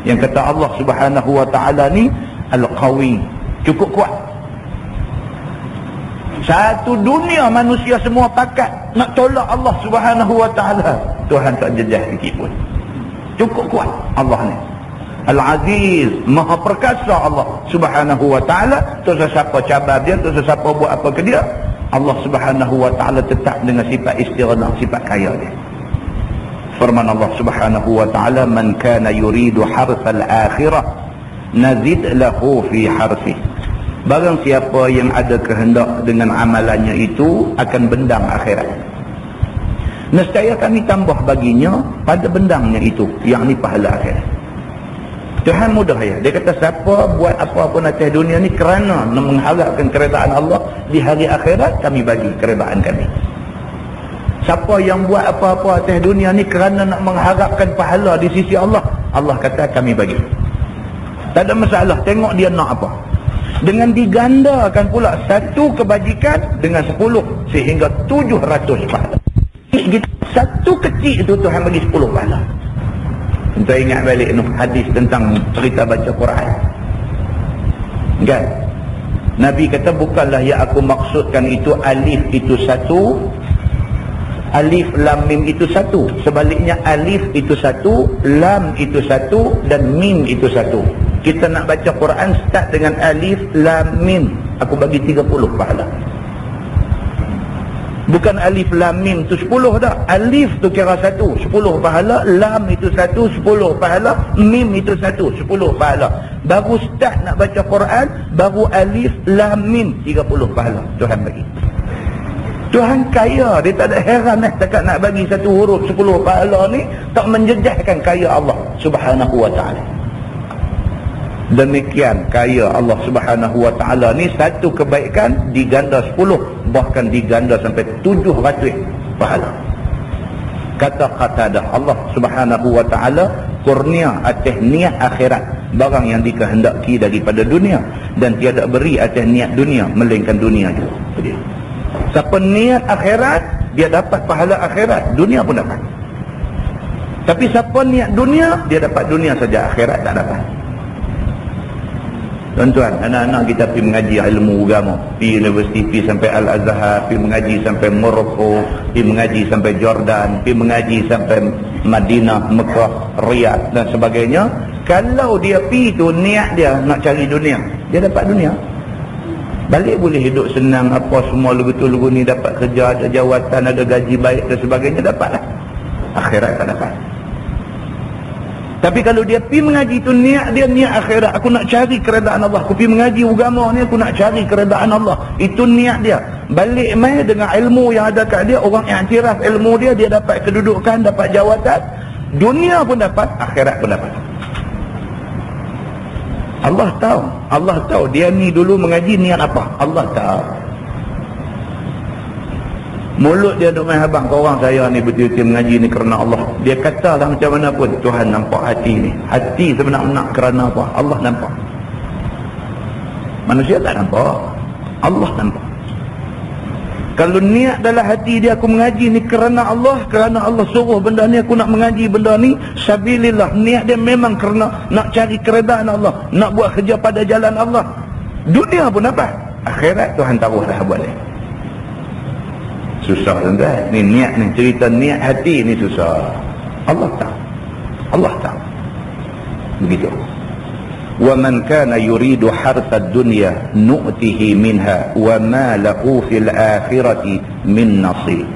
Yang kata Allah Subhanahu wa ta'ala ni al-qawi, cukup kuat. Satu dunia manusia semua pakat nak tolak Allah Subhanahu wa ta'ala, Tuhan tak jejah sikit pun. Cukup kuat Allah ni. Al-Aziz, maha perkasa Allah Subhanahu wa ta'ala. Tu sesiapa cabar dia, tu sesiapa buat apa ke dia, Allah Subhanahu wa ta'ala tetap dengan sifat istighnah, sifat kaya dia. Firman Allah Subhanahu wa ta'ala, man kana yuridu harsal akhirah nazid lahu fi harsih. Barang siapa yang ada kehendak dengan amalannya itu akan bendang akhirat, nescaya kami tambah baginya pada bendangnya itu, yakni pahala akhirat. Tuhan mudah ya. Dia kata siapa buat apa pun atas dunia ni kerana nak mengharapkan keredaan Allah, di hari akhirat kami bagi keredaan kami. Siapa yang buat apa-apa atas dunia ni kerana nak mengharapkan pahala di sisi Allah, Allah kata kami bagi. Tak ada masalah, tengok dia nak apa. Dengan digandakan pula satu kebajikan dengan 10 sehingga 700 pahala. Satu kecil itu Tuhan bagi 10 pahala. Kita ingat balik hadis tentang cerita baca Quran kan? Nabi kata bukanlah yang aku maksudkan itu alif itu satu, alif lam mim itu satu. Sebaliknya alif itu satu, lam itu satu, dan mim itu satu. Kita nak baca Quran start dengan alif lam mim, aku bagi 30 pahala. Bukan alif lam mim tu 10 dah. Alif tu kira 1, 10 pahala. Lam itu 1, 10 pahala. Mim itu 1, 10 pahala. Baru start nak baca Quran, baru alif lam mim 30 pahala Tuhan bagi. Tuhan kaya, dia tak ada heran takat nak bagi satu huruf 10 pahala ni, tak menjejahkan kaya Allah Subhanahu wa ta'ala. Demikian kaya Allah Subhanahu wa ta'ala ni, satu kebaikan diganda 10, bahkan diganda sampai 700 pahala. Kata Qatadah, Allah Subhanahu wa ta'ala kurnia atas niat akhirat barang yang dikehendaki daripada dunia, dan tiada beri atas niat dunia melainkan dunia juga. Siapa niat akhirat, dia dapat pahala akhirat, dunia pun dapat. Tapi siapa niat dunia, dia dapat dunia saja, akhirat tak dapat. Tuan-tuan, anak-anak kita pergi mengaji ilmu agama, pergi universiti, pergi sampai Al-Azhar, pergi mengaji sampai Morocco, pergi mengaji sampai Jordan, pergi mengaji sampai Madinah, Mekah, Riyadh dan sebagainya. Kalau dia pergi tu niat dia nak cari dunia, dia dapat dunia. Balik boleh hidup senang, apa semua lugu-lugu ni, dapat kerja, ada jawatan, ada gaji baik dan sebagainya, dapatlah. Akhirat tak dapat. Tapi kalau dia pergi mengaji tu niat dia, niat akhirat, aku nak cari keredaan Allah, aku pergi mengaji agama ni, aku nak cari keredaan Allah, itu niat dia. Balik mai dengan ilmu yang ada kat dia, orang iktiraf ilmu dia, dia dapat kedudukan, dapat jawatan, dunia pun dapat, akhirat pun dapat. Allah tahu dia ni dulu mengaji niat apa, Allah tahu. Mulut dia duk main habang, kau orang saya ni betul-betul mengaji ni kerana Allah. Dia katalah macam mana pun, Tuhan nampak hati ni. Hati sebenar-benar kerana apa? Allah nampak. Manusia tak nampak, Allah nampak. Kalau niat dalam hati dia, aku mengaji ni kerana Allah suruh benda ni, aku nak mengaji benda ni sabilillah, niat dia memang kerana nak cari keredaan Allah, nak buat kerja pada jalan Allah. Dunia pun dapat, akhirat Tuhan taruh dah buat ni. Susah tuan-tuan. Ni niat ni, cerita niat hati ni susah. Allah tahu. Begitu. وَمَنْ كَانَ يُرِيدُ حَرْثَ الدُّنْيَا نُؤْتِهِ مِنْهَا وَمَا لَهُ فِي الْآخِرَةِ مِنْ نَصِيبٍ.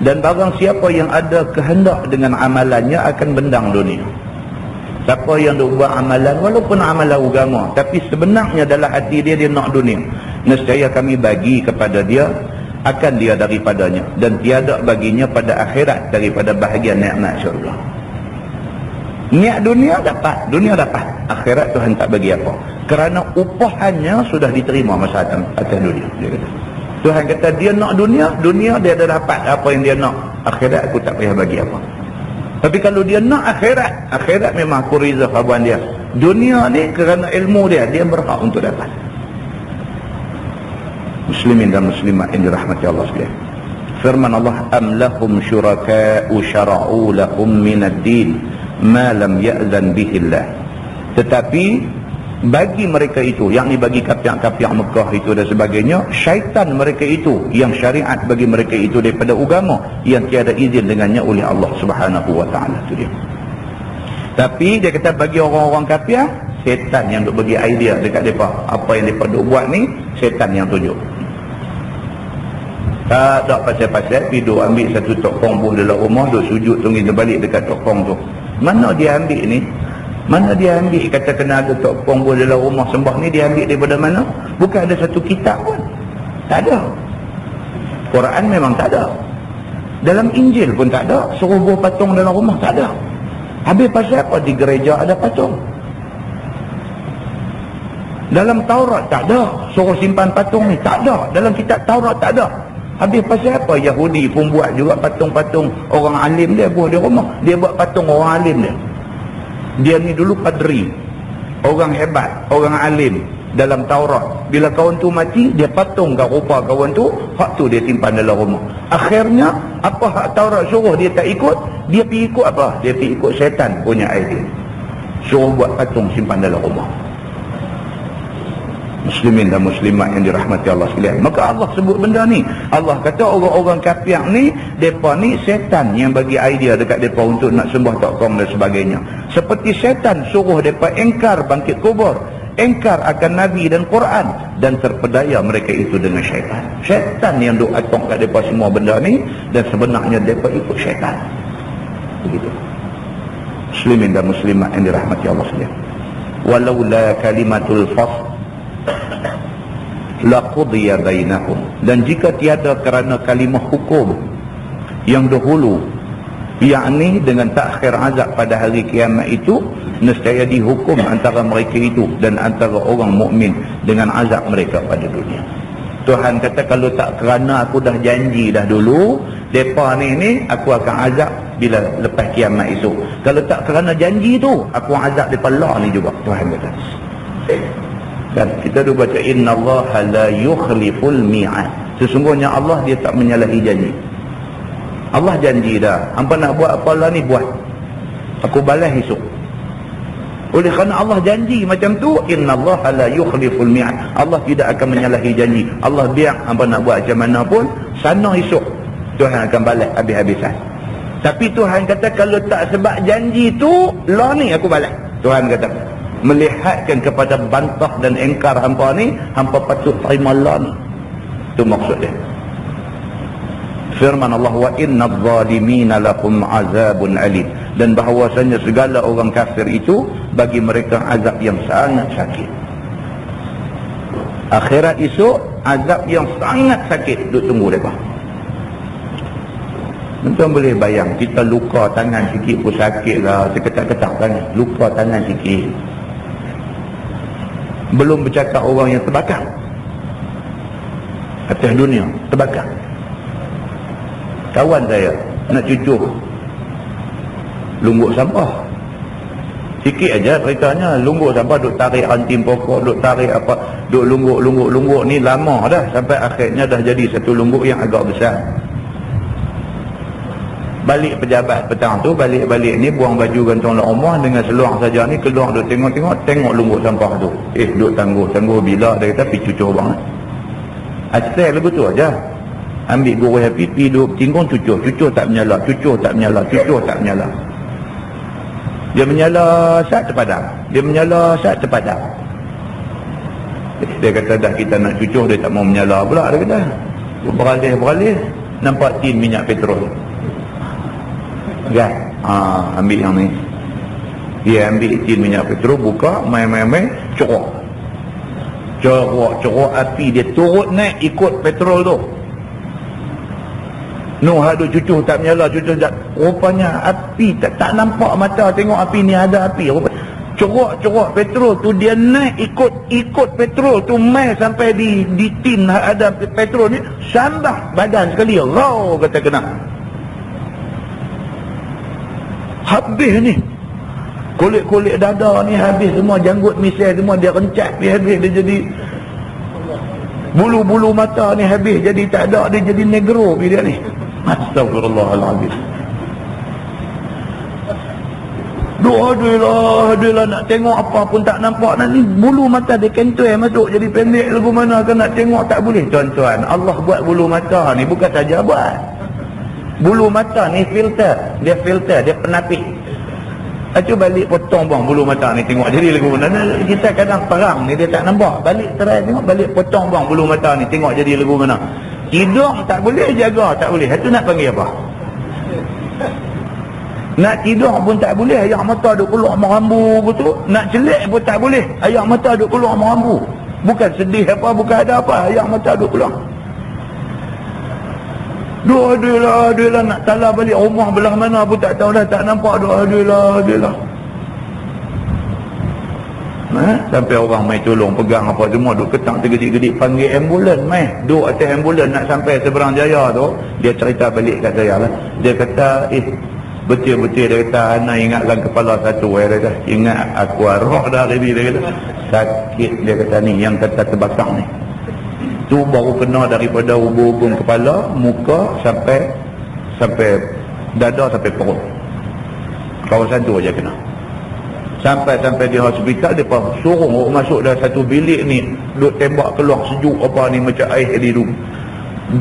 Dan barang siapa yang ada kehendak dengan amalannya akan bendang dunia. Siapa yang buat amalan, walaupun amalan agama, tapi sebenarnya dalam hati dia nak dunia, nescaya kami bagi kepada dia akan dia daripadanya, dan tiada baginya pada akhirat daripada bahagian nikmat syurga. Niat dunia dapat, akhirat Tuhan tak bagi apa, kerana upahannya sudah diterima masa atas dunia. Dia kata, Tuhan kata dia nak dunia dia dah dapat apa yang dia nak, akhirat aku tak payah bagi apa. Tapi kalau dia nak akhirat memang aku rizal habuan dia. Dunia ni kerana ilmu dia berhak untuk dapat. Muslimin dan muslimat yang dirahmati Allah sekalian, firman Allah, am lahum syuraka'u syara'u lahum minad din ma lam ya'zan bihillah. Tetapi bagi mereka itu, yakni bagi kapiak-kapiak Mekah itu dan sebagainya, syaitan mereka itu yang syariat bagi mereka itu daripada agama yang tiada izin dengannya oleh Allah Subhanahu wa taala. Itu dia. Tapi dia kata bagi orang-orang kapiak, syaitan yang duk bagi idea dekat depa, apa yang depa duk buat ni syaitan yang tunjuk. Tak ada pasal-pasal pergi duk ambil satu tokong buah dalam rumah, duk sujud tunggu balik dekat tokong tu. Mana dia ambil ni? Mana dia ambil kata kena ada tokong buah dalam rumah sembah ni, dia ambil daripada mana? Bukan ada satu kitab pun. Tak ada. Quran memang tak ada. Dalam Injil pun tak ada. Suruh buah patung dalam rumah tak ada. Habis pasal apa di gereja ada patung? Dalam Taurat tak ada. Suruh simpan patung ni tak ada. Dalam kitab Taurat tak ada. Habis pasal apa Yahudi pun buat juga patung-patung orang alim dia buat di rumah. Dia buat patung orang alim dia. Dia ni dulu padri, orang hebat, orang alim dalam Taurat. Bila kawan tu mati, dia patung kat rupa kawan tu, hak tu dia simpan dalam rumah. Akhirnya apa hak Taurat suruh dia tak ikut, dia pergi ikut apa? Dia pergi ikut syaitan punya idea. Suruh buat patung simpan dalam rumah. Muslimin dan muslimat yang dirahmati Allah sekalian, maka Allah sebut benda ni. Allah kata orang-orang kafir ni, mereka ni setan yang bagi idea dekat mereka untuk nak sembah tokong dan sebagainya. Seperti setan suruh mereka engkar bangkit kubur, engkar akan Nabi dan Quran, dan terpedaya mereka itu dengan syaitan. Syaitan yang duk atong kat mereka semua benda ni, dan sebenarnya mereka ikut syaitan. Begitu. Muslimin dan muslimat yang dirahmati Allah sekalian, walaula kalimatul fasl laqudiya bainahum, dan jika tiada kerana kalimah hukum yang dahulu, yakni dengan takhir azab pada hari kiamat itu, nescaya dihukum antara mereka itu dan antara orang mukmin dengan azab mereka pada dunia. Tuhan kata kalau tak kerana aku dah janji dah dulu depa ni aku akan azab bila lepas kiamat itu. Kalau tak kerana janji tu aku azab depa lah ni juga, Tuhan kata. Dan kita dah baca innallaha la yukhliful mi'ad. Sesungguhnya Allah dia tak menyalahi janji. Allah janji dah, hangpa nak buat apa lah ni buat, aku balas esok. Oleh kerana Allah janji macam tu, innallaha la yukhliful mi'ad. Allah tidak akan menyalahi janji. Allah biar hangpa nak buat macam mana pun, sana esok Tuhan akan balas habis-habisan. Tapi Tuhan kata kalau tak sebab janji tu, lah ni aku balas. Tuhan kata melihatkan kepada bantah dan engkar hampa ni, hampa patut terima lah ni. Itu maksud dia. Firman Allah, wa innadh zalimina lakum azabun alim, dan bahawasanya segala orang kafir itu bagi mereka azab yang sangat sakit. Akhirat esok azab yang sangat sakit duk tunggu mereka. Tuan boleh bayang, kita luka tangan sikit pun sakit lah, seketak-ketak tangan, luka tangan sikit. Belum bercakap orang yang terbakar atas dunia, terbakar. Kawan saya nak cucuk lumbuk sampah, Sikit aja ceritanya, lungguk sampai duk tarik ranting pokok, duk tarik apa, duk lungguk ni lama dah, sampai akhirnya dah jadi satu lungguk yang agak besar. Balik pejabat petang tu, balik ni buang baju gantung dalam rumah dengan seluar saja ni, keluar duk tengok lungguk sampah tu. Duk tangguh bila dia kata pergi cucur bang. Asal lagu tu aja. Ambil gurih api, pergi duk tinggung cucur tak menyala. Dia menyala saat terpadam. Dia kata dah kita nak cucur, dia tak mau menyala pula. Dia kata beralih nampak tin minyak petrol kan. Ambil yang ni, dia ambil tin minyak petrol, buka main corok api, dia turut naik ikut petrol tu. Hadu cucur tak menyala, rupanya api tak nampak mata, tengok api ni ada api. Corok petrol tu dia naik ikut petrol tu, mai sampai di tin ada petrol ni, sambah badan sekali, raw kata kena. Habis ni, kulit dada ni habis semua, janggut misai semua dia rencat, dia habis, dia jadi bulu mata ni habis, jadi tak ada, dia jadi negro dia ni. Astagfirullahaladzim. Aduh, nak tengok apa pun tak nampak. Ni bulu mata dia kentoi masuk jadi pendek lagu mana kan, nak tengok tak boleh. Tuan-tuan, Allah buat bulu mata ni bukan saja buat. Bulu mata ni filter, dia penapis. Cuba balik potong bang bulu mata ni, tengok jadi lagu mana. Kita kadang perang ni dia tak nampak, balik try tengok, balik potong bang bulu mata ni, tengok jadi lagu mana. Hidung tak boleh jaga, tak boleh. Itu nak panggil apa? Nak tidur pun tak boleh, air mata duk keluar merambu betul. Nak celik pun tak boleh, air mata duk keluar merambu. Bukan sedih apa, bukan ada apa, air mata duk keluar. Aduh, nak talah balik rumah belah mana pun tak tahu dah, tak nampak. Aduh. Sampai orang mai tolong pegang apa semua, duk ketang tergedik-gedik, panggil ambulan mai. Duk atas ambulan nak sampai Seberang Jaya tu, dia cerita balik kat saya lah. Dia kata, betul-betul dia kata, ana ingatkan kepala satu. Dia kata, ingat aku arwah dah tadi. Dia kata, sakit dia kata ni, yang kata terbakar ni. Tu baru kena daripada hubung kepala, muka sampai dada sampai perut. Kawasan tu aja kena. Sampai di hospital, dia suruh masuk dalam satu bilik ni, duk tembak keluar sejuk apa ni macam air di hidung.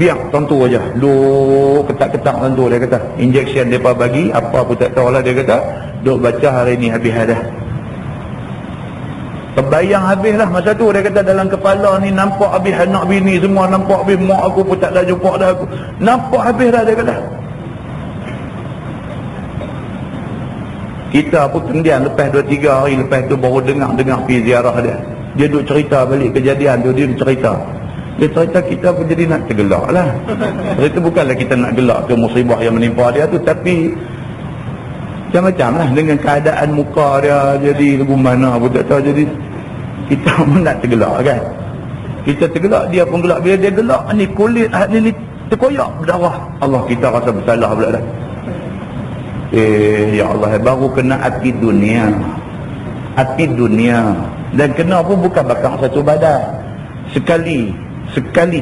Biar tentu aja, duk ketak-ketak tentu. Dia kata injection dia bagi apa pun tak tahulah. Dia kata duk baca hari ni habis dah. Terbayang habis lah masa tu. Dia kata dalam kepala ni nampak habis anak bini semua, nampak habis mak aku pun tak ada jumpa dah aku. Nampak habis dah dia kata. Kita pun kemudian lepas 2-3 hari lepas tu baru dengar pergi ziarah dia. Dia duk cerita balik kejadian tu, dia cerita. Dia cerita, kita pun jadi nak tergelak lah. Itu bukanlah kita nak gelak ke musibah yang menimpa dia tu, tapi macam-macam lah dengan keadaan muka dia jadi lagu mana pun tak tahu. Jadi kita pun nak tergelak kan. Kita tergelak, dia pun gelak. Bila dia gelak ni kulit ni terkoyak berdarah. Allah, kita rasa bersalah pula dah. Ya Allah, baru kena api dunia. Dan kena pun bukan bakar satu badan. Sekali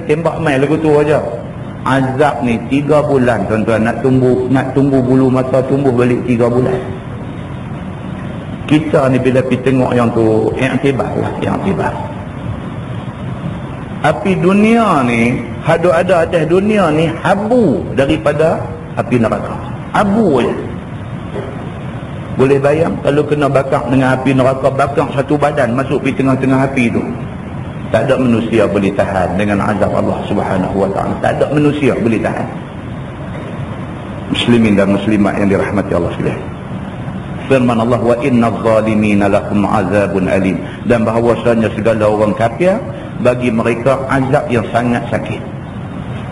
tembak mai lagu tu aja. Azab ni 3 bulan tuan-tuan, nak tumbuh bulu mata tumbuh balik 3 bulan. Kita ni bila pergi tengok yang tu, i'tibar lah, i'tibar. Api dunia ni, ada atas dunia ni habu daripada api neraka. Habu je. Boleh bayang kalau kena bakar dengan api neraka, bakar satu badan masuk di tengah-tengah api tu. Tak ada manusia boleh tahan dengan azab Allah Subhanahu wa ta'ala. Tak ada manusia boleh tahan. Muslimin dan muslimat yang dirahmati Allah sekalian. Firman Allah, wa innaz zalimina lahum azabun alim. Dan bahawasanya segala orang kafir, bagi mereka azab yang sangat sakit.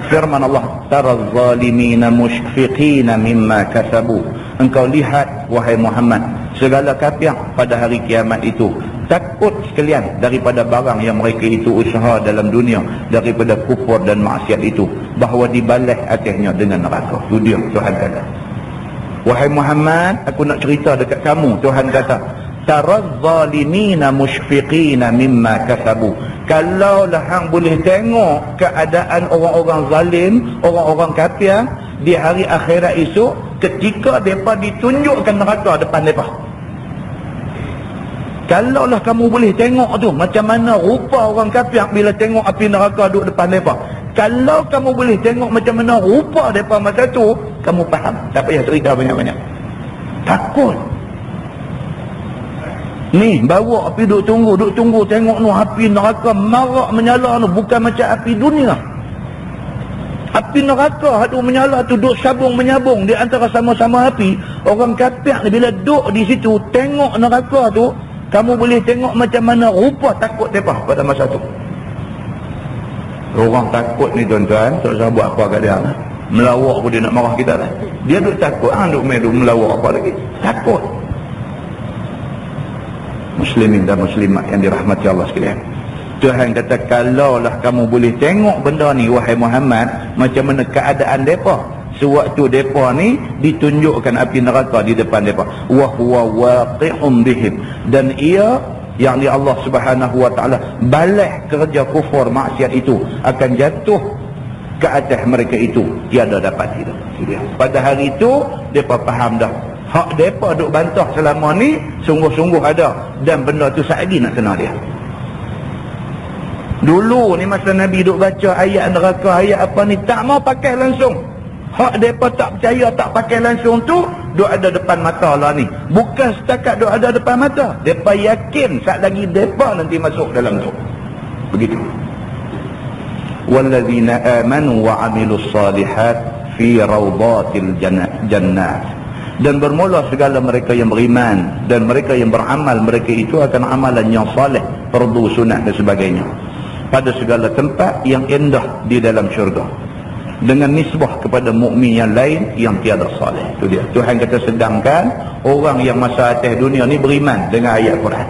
Firman Allah, taraz zalimina mushfiqina mimma kasabu. Engkau lihat wahai Muhammad, segala kafir pada hari kiamat itu takut sekalian daripada barang yang mereka itu usaha dalam dunia, daripada kufur dan maksiat itu, bahawa dibalas atasnya dengan neraka. Itu dia Tuhan kata. Wahai Muhammad, aku nak cerita dekat kamu, Tuhan kata, taraz zalimina mushfiqina mimma kasabu. Kalaulah hang boleh tengok keadaan orang-orang zalim, orang-orang kafir di hari akhirat esok ketika mereka ditunjukkan neraka depan mereka. Kalaulah kamu boleh tengok tu macam mana rupa orang kafir bila tengok api neraka duduk depan mereka. Kalau kamu boleh tengok macam mana rupa mereka masa tu, kamu faham. Tak payah cerita banyak-banyak. Takut. Ni bawa api duk tunggu tengok nu api neraka marak menyala nu, bukan macam api dunia. Api neraka hadu menyala tu duk sabung menyabung di antara sama-sama api. Orang kafir ni bila duk di situ tengok neraka tu, kamu boleh tengok macam mana rupa takut mereka pada masa tu. Orang takut ni tuan-tuan, tak usah buat apa kat dia. Melawak pun dia nak marah kita lah. Dia duk takut, duk melawak apa lagi. Takut. Muslimin dan muslimat yang dirahmati Allah sekalian. Tuhan kata, kalaulah kamu boleh tengok benda ni wahai Muhammad, macam mana keadaan mereka sewaktu mereka ni ditunjukkan api neraka di depan mereka. Wa huwa waqi'un bihim, dan ia yakni Allah Subhanahu wa taala balas kerja kufur maksiat itu akan jatuh ke atas mereka itu, tiada dapat hidup. Pada hari itu mereka faham dah hak mereka duk bantah selama ni sungguh-sungguh ada, dan benda tu sekali nak kena dia. Dulu ni masa Nabi duk baca ayat neraka, ayat apa ni, tak mau pakai langsung. Hak mereka tak percaya, tak pakai langsung tu duk ada depan mata lah ni. Bukan setakat duk ada depan mata, mereka yakin saat lagi mereka nanti masuk dalam tu. Begitu. Wallazina amanu wa amilus salihat fi rawdatil jannat. Dan bermula segala mereka yang beriman dan mereka yang beramal, mereka itu akan amalan yang saleh, fardu, sunat dan sebagainya, pada segala tempat yang indah di dalam syurga, dengan nisbah kepada mukmin yang lain yang tiada saleh. Itu dia. Tuhan kata, sedangkan orang yang masa atas dunia ni beriman dengan ayat Quran.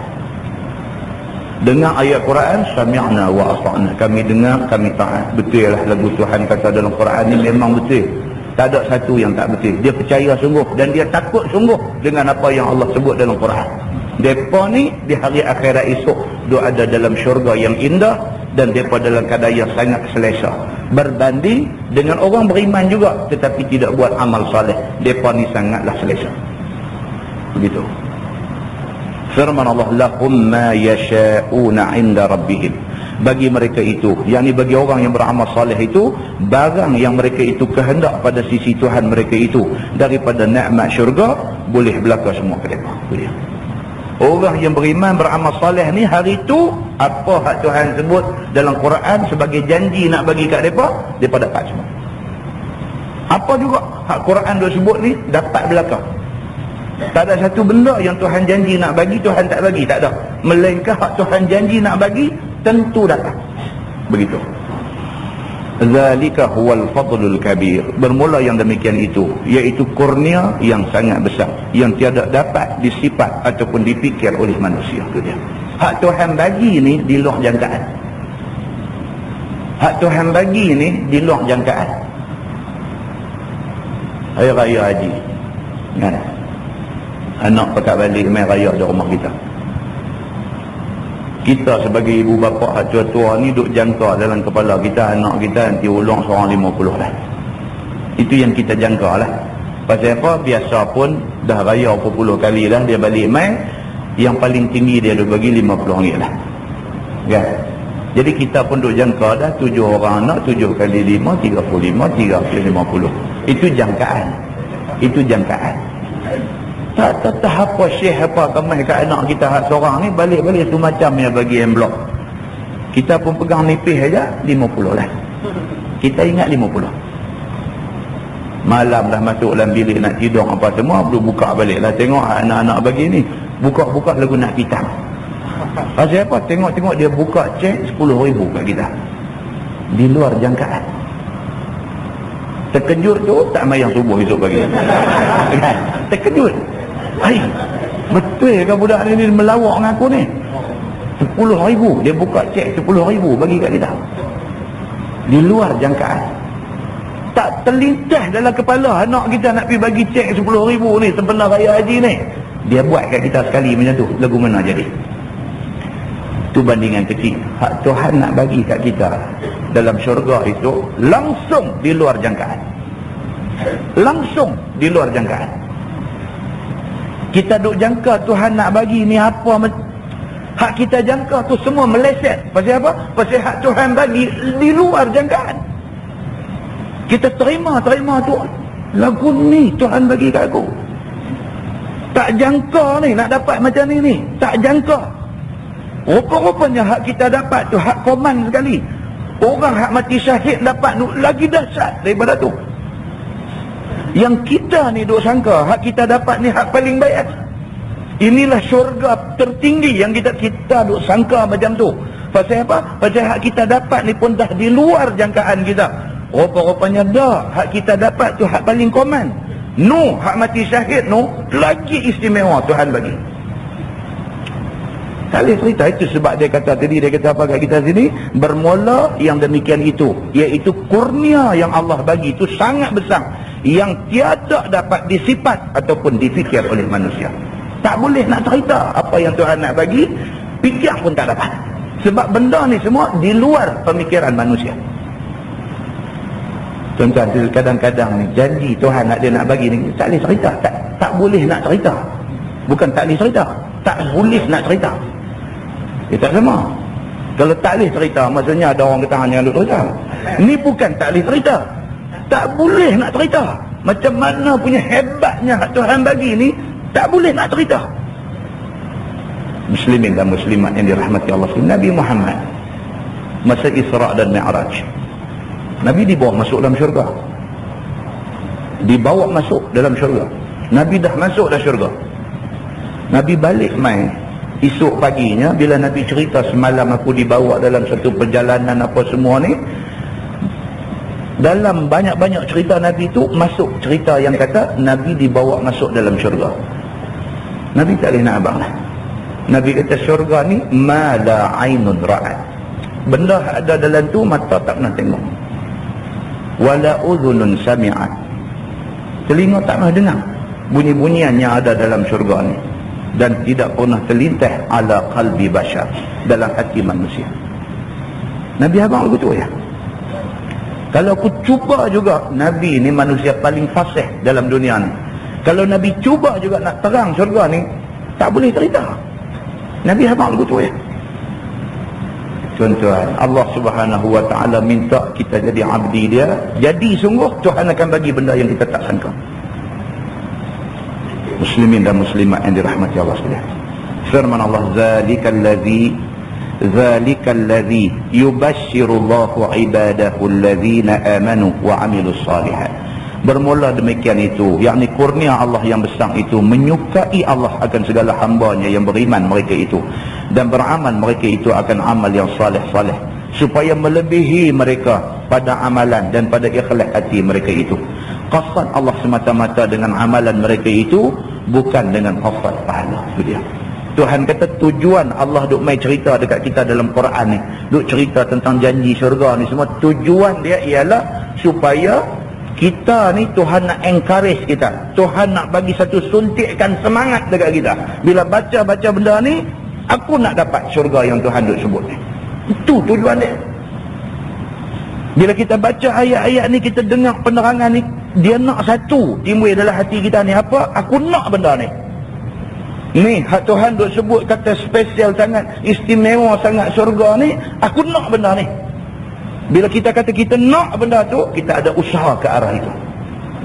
Dengar ayat Quran, sami'na wa ata'na, kami dengar, kami taat. Betul lah lagu Tuhan kata dalam Quran ni memang betul. Tak ada satu yang tak betul. Dia percaya sungguh dan dia takut sungguh dengan apa yang Allah sebut dalam Quran. Mereka ni di hari akhirat esok dia ada dalam syurga yang indah, dan mereka dalam keadaan yang sangat selesa, berbanding dengan orang beriman juga tetapi tidak buat amal saleh. Mereka ni sangatlah selesa. Begitu. Firman Allah, lahum ma yasha'una 'inda rabbihim, bagi mereka itu, yakni bagi orang yang beramal saleh itu, barang yang mereka itu kehendak pada sisi Tuhan mereka itu daripada nikmat syurga, boleh berlaku semua ke mereka. Itu dia. Orang yang beriman beramal saleh ni, hari itu apa hak Tuhan sebut dalam Quran sebagai janji nak bagi kat mereka, mereka dapat semua. Apa juga hak Quran dia sebut ni dapat belaka. Tak ada satu benda yang Tuhan janji nak bagi Tuhan tak bagi, tak ada. Melainkan hak Tuhan janji nak bagi tentu dapat. Begitu. Zalika huwal fadlul kabir. Bermula yang demikian itu, iaitu kurnia yang sangat besar yang tiada dapat disifat ataupun dipikir oleh manusia. Itu dia. Hak Tuhan bagi ni di luar jangkaan. Hak Tuhan bagi ni di luar jangkaan. Hari raya haji kan, anak pekat balik main raya di rumah kita. Kita sebagai ibu bapa tua-tua ni duk jangka dalam kepala kita, anak kita nanti ulang seorang 50 lah. Itu yang kita jangka lah. Pasal apa? Biasa pun dah raya berapa puluh kali dah dia balik main, yang paling tinggi dia duk bagi RM50 lah. Kan? Jadi kita pun duk jangka dah 7 orang anak, 7 kali 5, 35, 350. Itu jangkaan. Itu jangkaan. Tak apa syekh apa kemai kat anak kita hak seorang ni, balik-balik tu macam yang bagi envelope. Kita pun pegang nipis aja 50 lah. Kita ingat 50. Malam dah masuk dalam bilik nak tidur apa semua, belum buka balik lah, tengok anak-anak bagi ni buka-buka lagu nak kita. Pasal apa? Tengok-tengok dia buka cek 10,000 kat kita. Di luar jangkaan. Terkejut tu tak mayang subuh esok pagi. Kan? Terkejut. Hai, betul ke budak ni melawak dengan aku ni? 10,000 dia buka cek 10,000 bagi kat kita. Di luar jangkaan. Tak terlintas dalam kepala anak kita nak pergi bagi cek 10,000 ni sebenar raya haji ni. Dia buat kat kita sekali macam tu, lagu mana jadi? Tu bandingan kecil. Hak Tuhan nak bagi kat kita dalam syurga itu langsung di luar jangkaan. Langsung di luar jangkaan. Kita duk jangka Tuhan nak bagi ni apa, hak kita jangka tu semua meleset. Pasal apa? Pasal hak Tuhan bagi di luar jangkaan. Kita terima tu, lagu ni Tuhan bagi kat aku. Tak jangka ni nak dapat macam ni. Tak jangka. Rupa-rupanya hak kita dapat tu hak koman sekali. Orang hak mati syahid dapat tu lagi dahsyat daripada tu. Yang kita ni duk sangka hak kita dapat ni hak paling baik. Inilah syurga tertinggi yang kita duk sangka macam tu. Pasal apa? Pasal hak kita dapat ni pun dah di luar jangkaan kita. Rupa-rupanya dah hak kita dapat tu hak paling koman. Hak mati syahid lagi istimewa Tuhan bagi. Tak boleh cerita. Itu sebab dia kata tadi, dia kata apa kat kita sini, bermula yang demikian itu, iaitu kurnia yang Allah bagi itu sangat besar, yang tiada dapat disifat ataupun difikir oleh manusia. Tak boleh nak cerita apa yang Tuhan nak bagi, fikir pun tak dapat. Sebab benda ni semua di luar pemikiran manusia. Tuan-tuan, kadang-kadang ni janji Tuhan dia nak bagi ni, tak boleh cerita. Tak boleh nak cerita. Bukan tak boleh cerita, tak boleh nak cerita. Tak sama. Kalau tak boleh cerita, maksudnya ada orang kata hanya nak cerita. Ni bukan tak boleh cerita, tak boleh nak cerita. Macam mana punya hebatnya Tuhan bagi ni, tak boleh nak cerita. Muslimin dan muslimat yang dirahmati Allah, Nabi Muhammad masa Isra' dan Mi'raj, Nabi dibawa masuk dalam syurga. Dibawa masuk dalam syurga. Nabi dah masuk dalam syurga. Nabi balik mai esok paginya, bila Nabi cerita semalam aku dibawa dalam satu perjalanan apa semua ni, dalam banyak-banyak cerita Nabi tu masuk cerita yang kata Nabi dibawa masuk dalam syurga. Nabi tak boleh nak abang lah. Nabi kata syurga ni ma la ainun ra'at, benda ada dalam tu mata tak pernah tengok, wala udhunun sami'at, telinga tak pernah dengar bunyi-bunyian yang ada dalam syurga ni, dan tidak pernah terlintas ala qalbi bashar, dalam hati manusia. Nabi abang lagu tu ya. Kalau aku cuba juga, Nabi ni manusia paling fasih dalam dunia ni, kalau Nabi cuba juga nak terang syurga ni, tak boleh cerita. Nabi abang lagu tu ya. Tuan-tuan, Allah Subhanahu wa ta'ala minta kita jadi abdi dia, jadi sungguh Tuhan akan bagi benda yang kita tak sangka. Muslimin dan muslimat yang dirahmati Allah sekalian, firman Allah, zalikal ladzi yubashshirullahu ibadahu alladhina amanu wa amilus salihat. Bermula demikian itu, yakni kurnia Allah yang besar itu, menyukai Allah akan segala hambanya yang beriman mereka itu, dan beramal mereka itu akan amal yang saleh-saleh, supaya melebihi mereka pada amalan dan pada ikhlas hati mereka itu. Qasad Allah semata-mata dengan amalan mereka itu, bukan dengan qasad pahala. Itu dia. Tuhan kata tujuan Allah duk mai cerita dekat kita dalam Quran ni, duk cerita tentang janji syurga ni semua, tujuan dia ialah supaya kita ni, Tuhan nak encourage kita, Tuhan nak bagi satu suntikan semangat dekat kita. Bila baca-baca benda ni, aku nak dapat syurga yang Tuhan duk sebut ni. Itu tujuan dia. Bila kita baca ayat-ayat ni, kita dengar penerangan ni, dia nak satu timbul dalam hati kita ni, apa? Aku nak benda ni. Ni hak Tuhan duk sebut kata spesial sangat, istimewa sangat syurga ni, aku nak benda ni. Bila kita kata kita nak benda tu, kita ada usaha ke arah itu.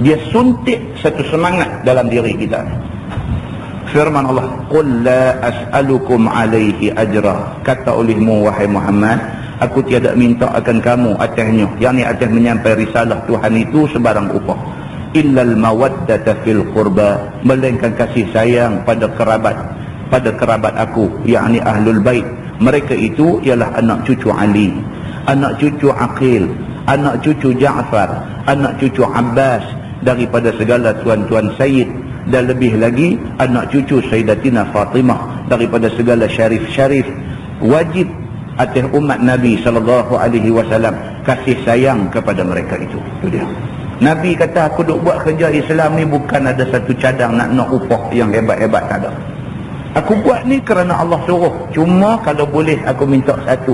Dia suntik satu semangat dalam diri kita. Firman Allah, qul la as'alukum alaihi ajra, kata olehmu wahai Muhammad, aku tiada minta akan kamu atasnya, yakni atas menyampai risalah Tuhan itu sebarang upah, illal mawaddata fil qurba, melainkan kasih sayang pada kerabat aku, yakni ahlul bait. Mereka itu ialah anak cucu Ali, anak cucu Aqil, anak cucu Ja'far, anak cucu Abbas, daripada segala tuan-tuan Sayyid, dan lebih lagi anak cucu Sayyidatina Fatimah, daripada segala syarif-syarif. Wajib atas umat Nabi SAW kasih sayang kepada mereka itu. Itu dia. Nabi kata aku duk buat kerja Islam ni bukan ada satu cadang nak upah yang hebat-hebat, tak ada. Aku buat ni kerana Allah suruh. Cuma kalau boleh aku minta satu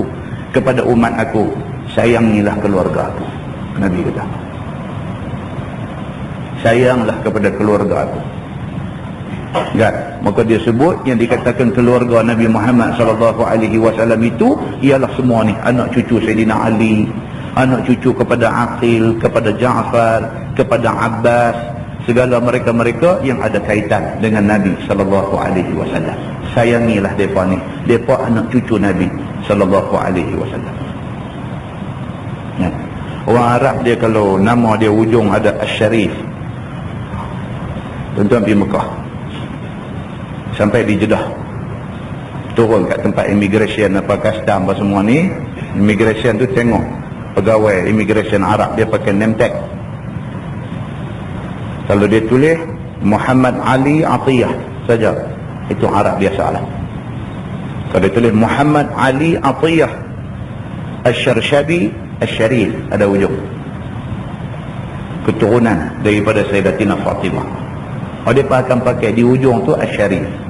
kepada umat aku, sayangilah keluarga aku. Nabi kata, sayanglah kepada keluarga aku. Kan? Maka dia sebut yang dikatakan keluarga Nabi Muhammad SAW itu ialah semua ni, anak cucu Sayyidina Ali, anak cucu kepada Aqil, kepada Ja'far, kepada Abbas, segala mereka-mereka yang ada kaitan dengan Nabi SAW. Sayangilah mereka ni, mereka anak cucu Nabi SAW. Ya. Orang Arab dia kalau nama dia ujung ada Asy-Syarif, tuan-tuan pergi Mekah sampai di Jeddah, turun kat tempat immigration apa custom apa semua ni, immigration tu tengok pegawai immigration Arab dia pakai name tag. Kalau dia tulis Muhammad Ali Atiyah saja, itu Arab biasa lah. Kalau dia tulis Muhammad Ali Atiyah Asy-Syarshabi Asy-Syarif, ada ujung, keturunan daripada Sayyidatina Fatimah. Mereka akan pakai di ujung tu Asy-Syarif.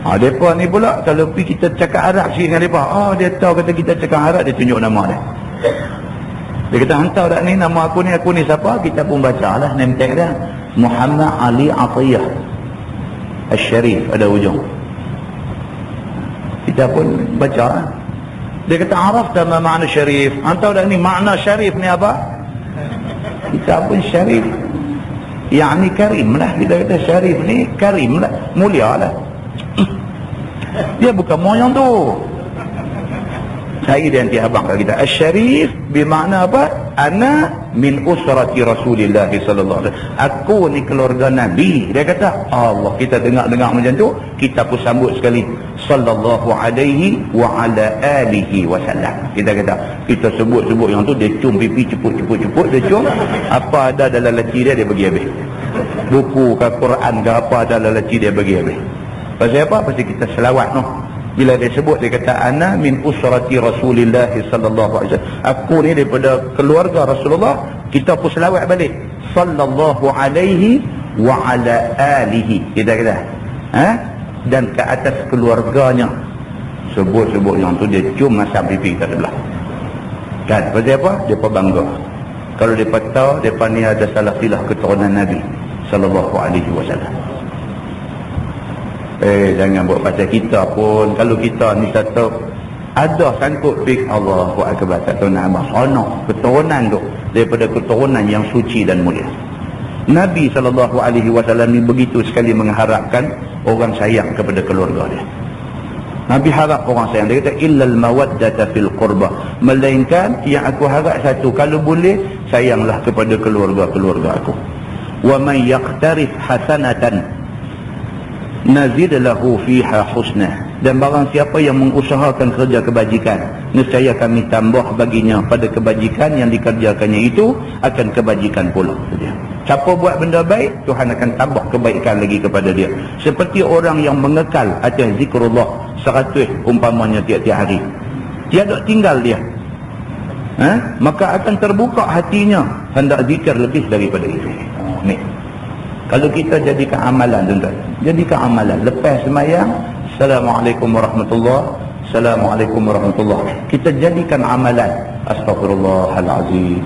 Mereka ni pula kalau pergi kita cakap Arab sikit dengan mereka, dia tahu kata kita cakap Arab, dia tunjuk nama dia. Dia kata hantar tak ni nama aku ni siapa, kita pun baca lah name tag dia, Muhammad Ali Atiyah Asy-Syarif, ada ujung, kita pun baca lah. Dia kata arafta ma makna syarif, hantar tak ni makna syarif ni apa, kita pun syarif yakni karim lah, kita kata syarif ni karim lah, mulia lah. Dia bukan moyang tu. Saya dia nanti abang kat kita. Asy-Syarif bermakna apa? Ana min usrati Rasulillah sallallahu alaihi wasallam. Aku ni keluarga Nabi. Dia kata, Allah, kita dengar macam tu, kita pun sambut sekali sallallahu alaihi wa ala alihi wasallam. Kita kata, kita sebut yang tu, dia cium pipi ceput, dia cium apa ada dalam laci dia bagi habis. Buku ke Quran ke apa ada dalam laci dia bagi habis. Pasal apa? Pasal kita selawat noh. Bila dia sebut, dia kata ana min usrati Rasulillah sallallahu alaihi wasallam. Aku ni daripada keluarga Rasulullah, kita pun selawat balik sallallahu alaihi wa ala alihi. Kita kata, dan ke atas keluarganya. Sebut yang tu, dia cium masam pipi kat sebelah. Kan? Pasal apa? Depa bangga. Kalau depa tahu depa ni ada salah silah keturunan Nabi sallallahu alaihi wasallam. Jangan buat pasal kita pun. Kalau kita ni satu ada sangkut fik, Allahu akbar, tak tahu nak abang sonok keturunan tu daripada keturunan yang suci dan mulia. Nabi SAW ni begitu sekali mengharapkan orang sayang kepada keluarga dia. Nabi harap orang sayang. Dia kata illal mawaddata fil qurba, melainkan yang aku harap satu, kalau boleh sayanglah kepada keluarga aku. Wa man yaqtarif hasanatan nazid lahu fiha husnah, dan barang siapa yang mengusahakan kerja kebajikan, nescaya kami tambah baginya pada kebajikan yang dikerjakannya itu akan kebajikan pula. Siapa buat benda baik, Tuhan akan tambah kebaikan lagi kepada dia. Seperti orang yang mengekal atas zikrullah 100 umpamanya tiap-tiap hari, tiada tinggal dia, maka akan terbuka hatinya hendak zikir lebih daripada itu. Ni kalau kita jadikan amalan, tuan-tuan, jadikan amalan lepas sembahyang, Assalamualaikum warahmatullahi, Assalamualaikum warahmatullahi, kita jadikan amalan Astaghfirullahalazim,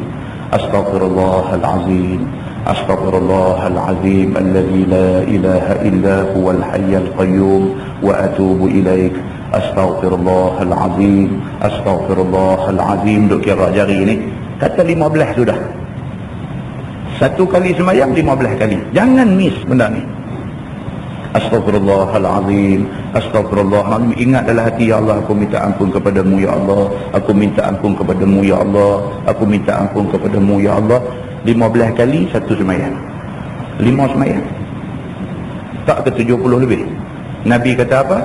Astaghfirullahalazim, Astaghfirullahalazim alladzi la ilaha illa huwal hayyul qayyum wa atubu ilaik, Astaghfirullahalazim, Astaghfirullahalazim. Duk kira jari ni, kata 15 sudah. Satu kali sembahyang 15 kali. Jangan miss benda ni. Astaghfirullahalazim, Astaghfirullahalazim. Ingat dalam hati, ya Allah, aku minta ampun kepadamu ya Allah, aku minta ampun kepadamu ya Allah, aku minta ampun kepadamu ya Allah. 15 kali satu sembahyang. 5 sembahyang. Tak ke 70 lebih. Nabi kata apa?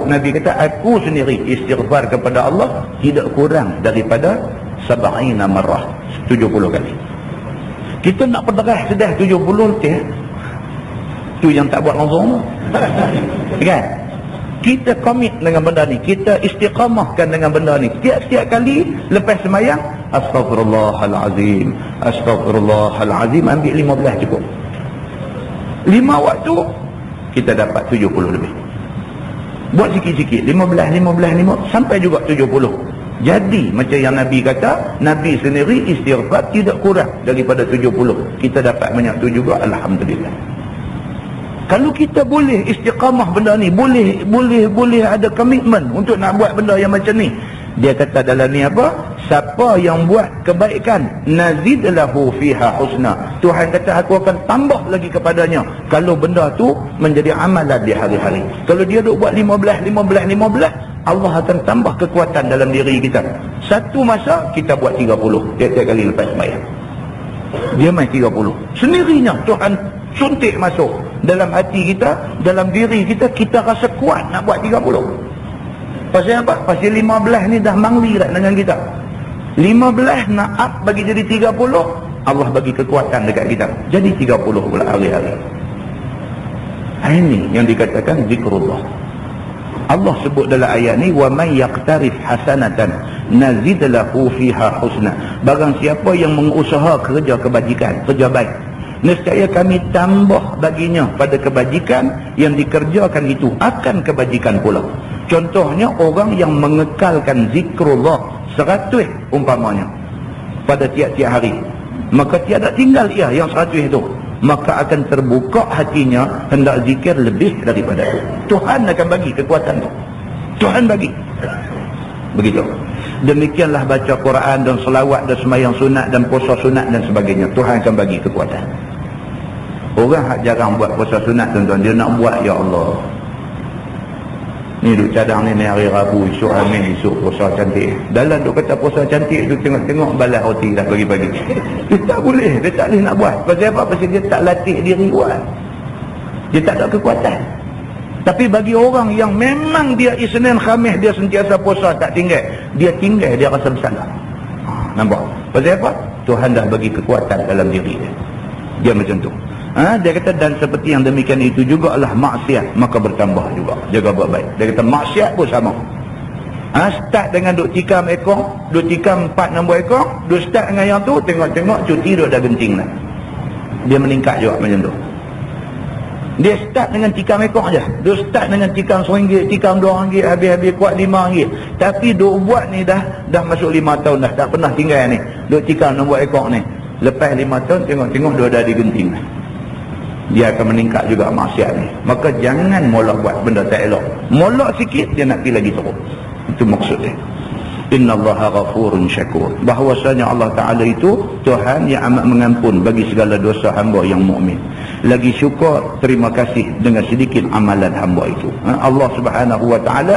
Nabi kata aku sendiri istighfar kepada Allah tidak kurang daripada 70 marrah, 70 kali. Kita nak perderah sedah 70 letih, tu yang tak buat langsung kan? Kita komit dengan benda ni, kita istiqamahkan dengan benda ni. Setiap kali lepas sembahyang Astaghfirullahalazim, astaghfirullahalazim, ambil 15 cukup. 5 waktu kita dapat 70 lebih. Buat sikit-sikit, 15 sampai juga 70. Jadi macam yang Nabi kata, Nabi sendiri istighfar tidak kurang daripada 70. Kita dapat banyak tu juga, alhamdulillah. Kalau kita boleh istiqamah benda ni, boleh ada komitmen untuk nak buat benda yang macam ni. Dia kata dalam ni apa? Siapa yang buat kebaikan, nazid lahu fiha husna. Tuhan kata aku akan tambah lagi kepadanya kalau benda tu menjadi amalan di hari-hari. Kalau dia duk buat 15, Allah akan tambah kekuatan dalam diri kita. Satu masa kita buat 30 tiap-tiap kali lepas sembahyang. Dia main 30. Sendirinya Tuhan suntik masuk dalam hati kita, dalam diri kita, kita rasa kuat nak buat 30. Pasal apa? Pasal 15 ni dah mangli dah dengan kita. 15 nak up bagi jadi 30, Allah bagi kekuatan dekat kita. Jadi 30 pula hari-hari. Ini yang dikatakan zikrullah. Allah sebut dalam ayat ni, wa may yaqtarif hasanatan nazid lahu fiha husna. Barang siapa yang mengusaha kerja kebajikan, kerja baik, nescaya kami tambah baginya pada kebajikan yang dikerjakan itu akan kebajikan pula. Contohnya orang yang mengekalkan zikrullah 100 umpamanya pada tiap-tiap hari, maka tiada tinggal ia yang 100 itu, maka akan terbuka hatinya hendak zikir lebih daripada itu. Tuhan akan bagi kekuatan itu. Tuhan bagi. Begitu. Demikianlah baca Quran dan selawat dan sembahyang sunat dan puasa sunat dan sebagainya. Tuhan akan bagi kekuatan. Orang hak jarang buat puasa sunat, tuan-tuan, dia nak buat, ya Allah, ni duk cadang ni hari Rabu, esok Amin, esok puasa cantik. Dalam duk kata puasa cantik tu, tengok-tengok balas roti dah pagi-pagi. Dia tak boleh nak buat. Pasal apa? Pasal dia tak latih diri buat. Dia tak ada kekuatan. Tapi bagi orang yang memang dia Isnin Khamis dia sentiasa puasa tak tinggal, dia rasa bersalah. Nampak? Pasal apa? Tuhan dah bagi kekuatan dalam diri dia. Dia macam tu. Dia kata dan seperti yang demikian itu juga adalah maksiat, maka bertambah juga. Jaga buat baik. Dia kata maksiat pun sama. Start dengan duk tikam ekor, duk tikam 4-6 ekor, duk start dengan yang tu, tengok-tengok cuti duk dah genting dah. Dia meningkat juga macam tu. Dia start dengan tikam ekor aja. Duk start dengan tikam RM1, tikam RM2, habis-habis kuat RM5. Tapi duk buat ni dah masuk 5 tahun dah, tak pernah tinggal ni. Duk tikam 6 ekor ni. Lepas 5 tahun tengok-tengok duk dah digenting dah. Dia akan meningkat juga maksiat ni. Maka jangan molek buat benda tak elok. Molek sikit dia nak pergi lagi teruk. Itu maksudnya. Innallaha ghafurun syakur. Bahwasanya Allah Ta'ala itu Tuhan yang amat mengampun bagi segala dosa hamba yang mukmin. Lagi syukur, terima kasih dengan sedikit amalan hamba itu. Allah Subhanahu Wa Ta'ala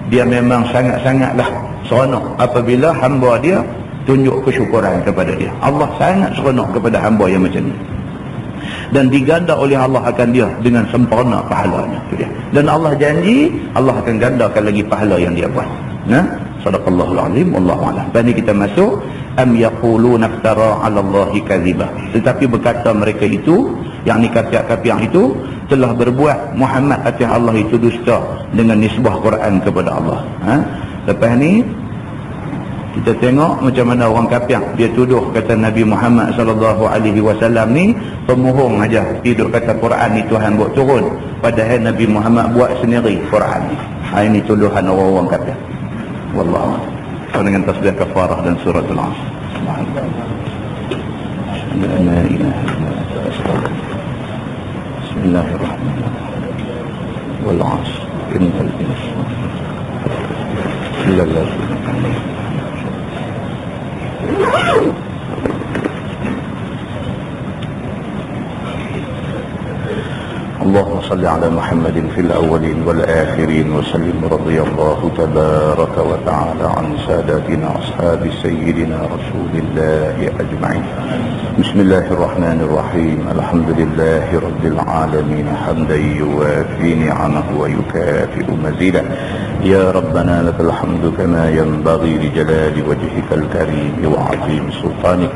dia memang sangat-sangatlah seronok apabila hamba dia tunjuk kesyukuran kepada dia. Allah sangat seronok kepada hamba yang macam ni. Dan diganda oleh Allah akan dia dengan sempurna pahalanya. Itu dia. Dan Allah janji Allah akan gandakan lagi pahala yang dia buat. Sadaqallahul azim, wallahu a'lam. Tadi kita masuk am yaquluna iftara 'ala Allahi kadhiba. Tetapi berkata mereka itu, yakni kafir-kafir itu telah berbuat Muhammad atas Allah itu dusta dengan nisbah Quran kepada Allah. Lepas ni kita tengok macam mana orang kafir dia tuduh kata Nabi Muhammad sallallahu alaihi wasallam ni pemohong aja, hidup kata Quran ni Tuhan buat turun, padahal Nabi Muhammad buat sendiri Quran ni. Ini tuduhan orang-orang kafir. Wallahu a'lam. Dengan tasbih kafarah dan surah Al-Asr. Bismillahirrahmanirrahim. Wal 'asr innal insana illa اللهم صل على محمد في الأولين والآخرين وسلم. رضي الله تبارك وتعالى عن ساداتنا أصحاب سيدنا رسول الله أجمعين. بسم الله الرحمن الرحيم. الحمد لله رب العالمين حمدا يوافي نعمه ويكافئ مزيدا. يا ربنا لك الحمد كما ينبغي لجلال وجهك الكريم وعظيم سلطانك.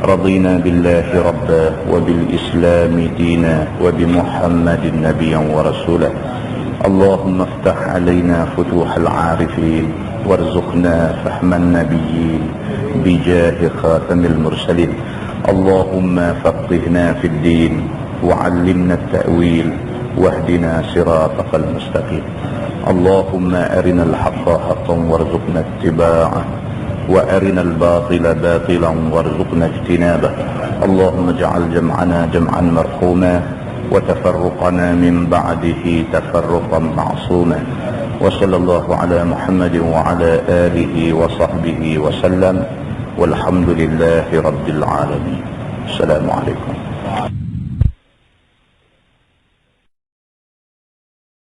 رضينا بالله ربا وبالإسلام دينا وبمحمد نبيا ورسولا. اللهم افتح علينا فتوح العارفين وارزقنا فهم النبيين بجاه خاتم المرسلين. اللهم فقهنا في الدين وعلمنا التأويل واهدنا صراطك المستقيم. اللهم أرنا الحق حقا وارزقنا اتباعه وأرنا الباطل باطلا وارزقنا اجتنابه. اللهم اجعل جمعنا جمعا مرحوما وتفرقنا من بعده تفرقا معصوما. وصلى الله على محمد وعلى آله وصحبه وسلم والحمد لله رب العالمين. السلام عليكم.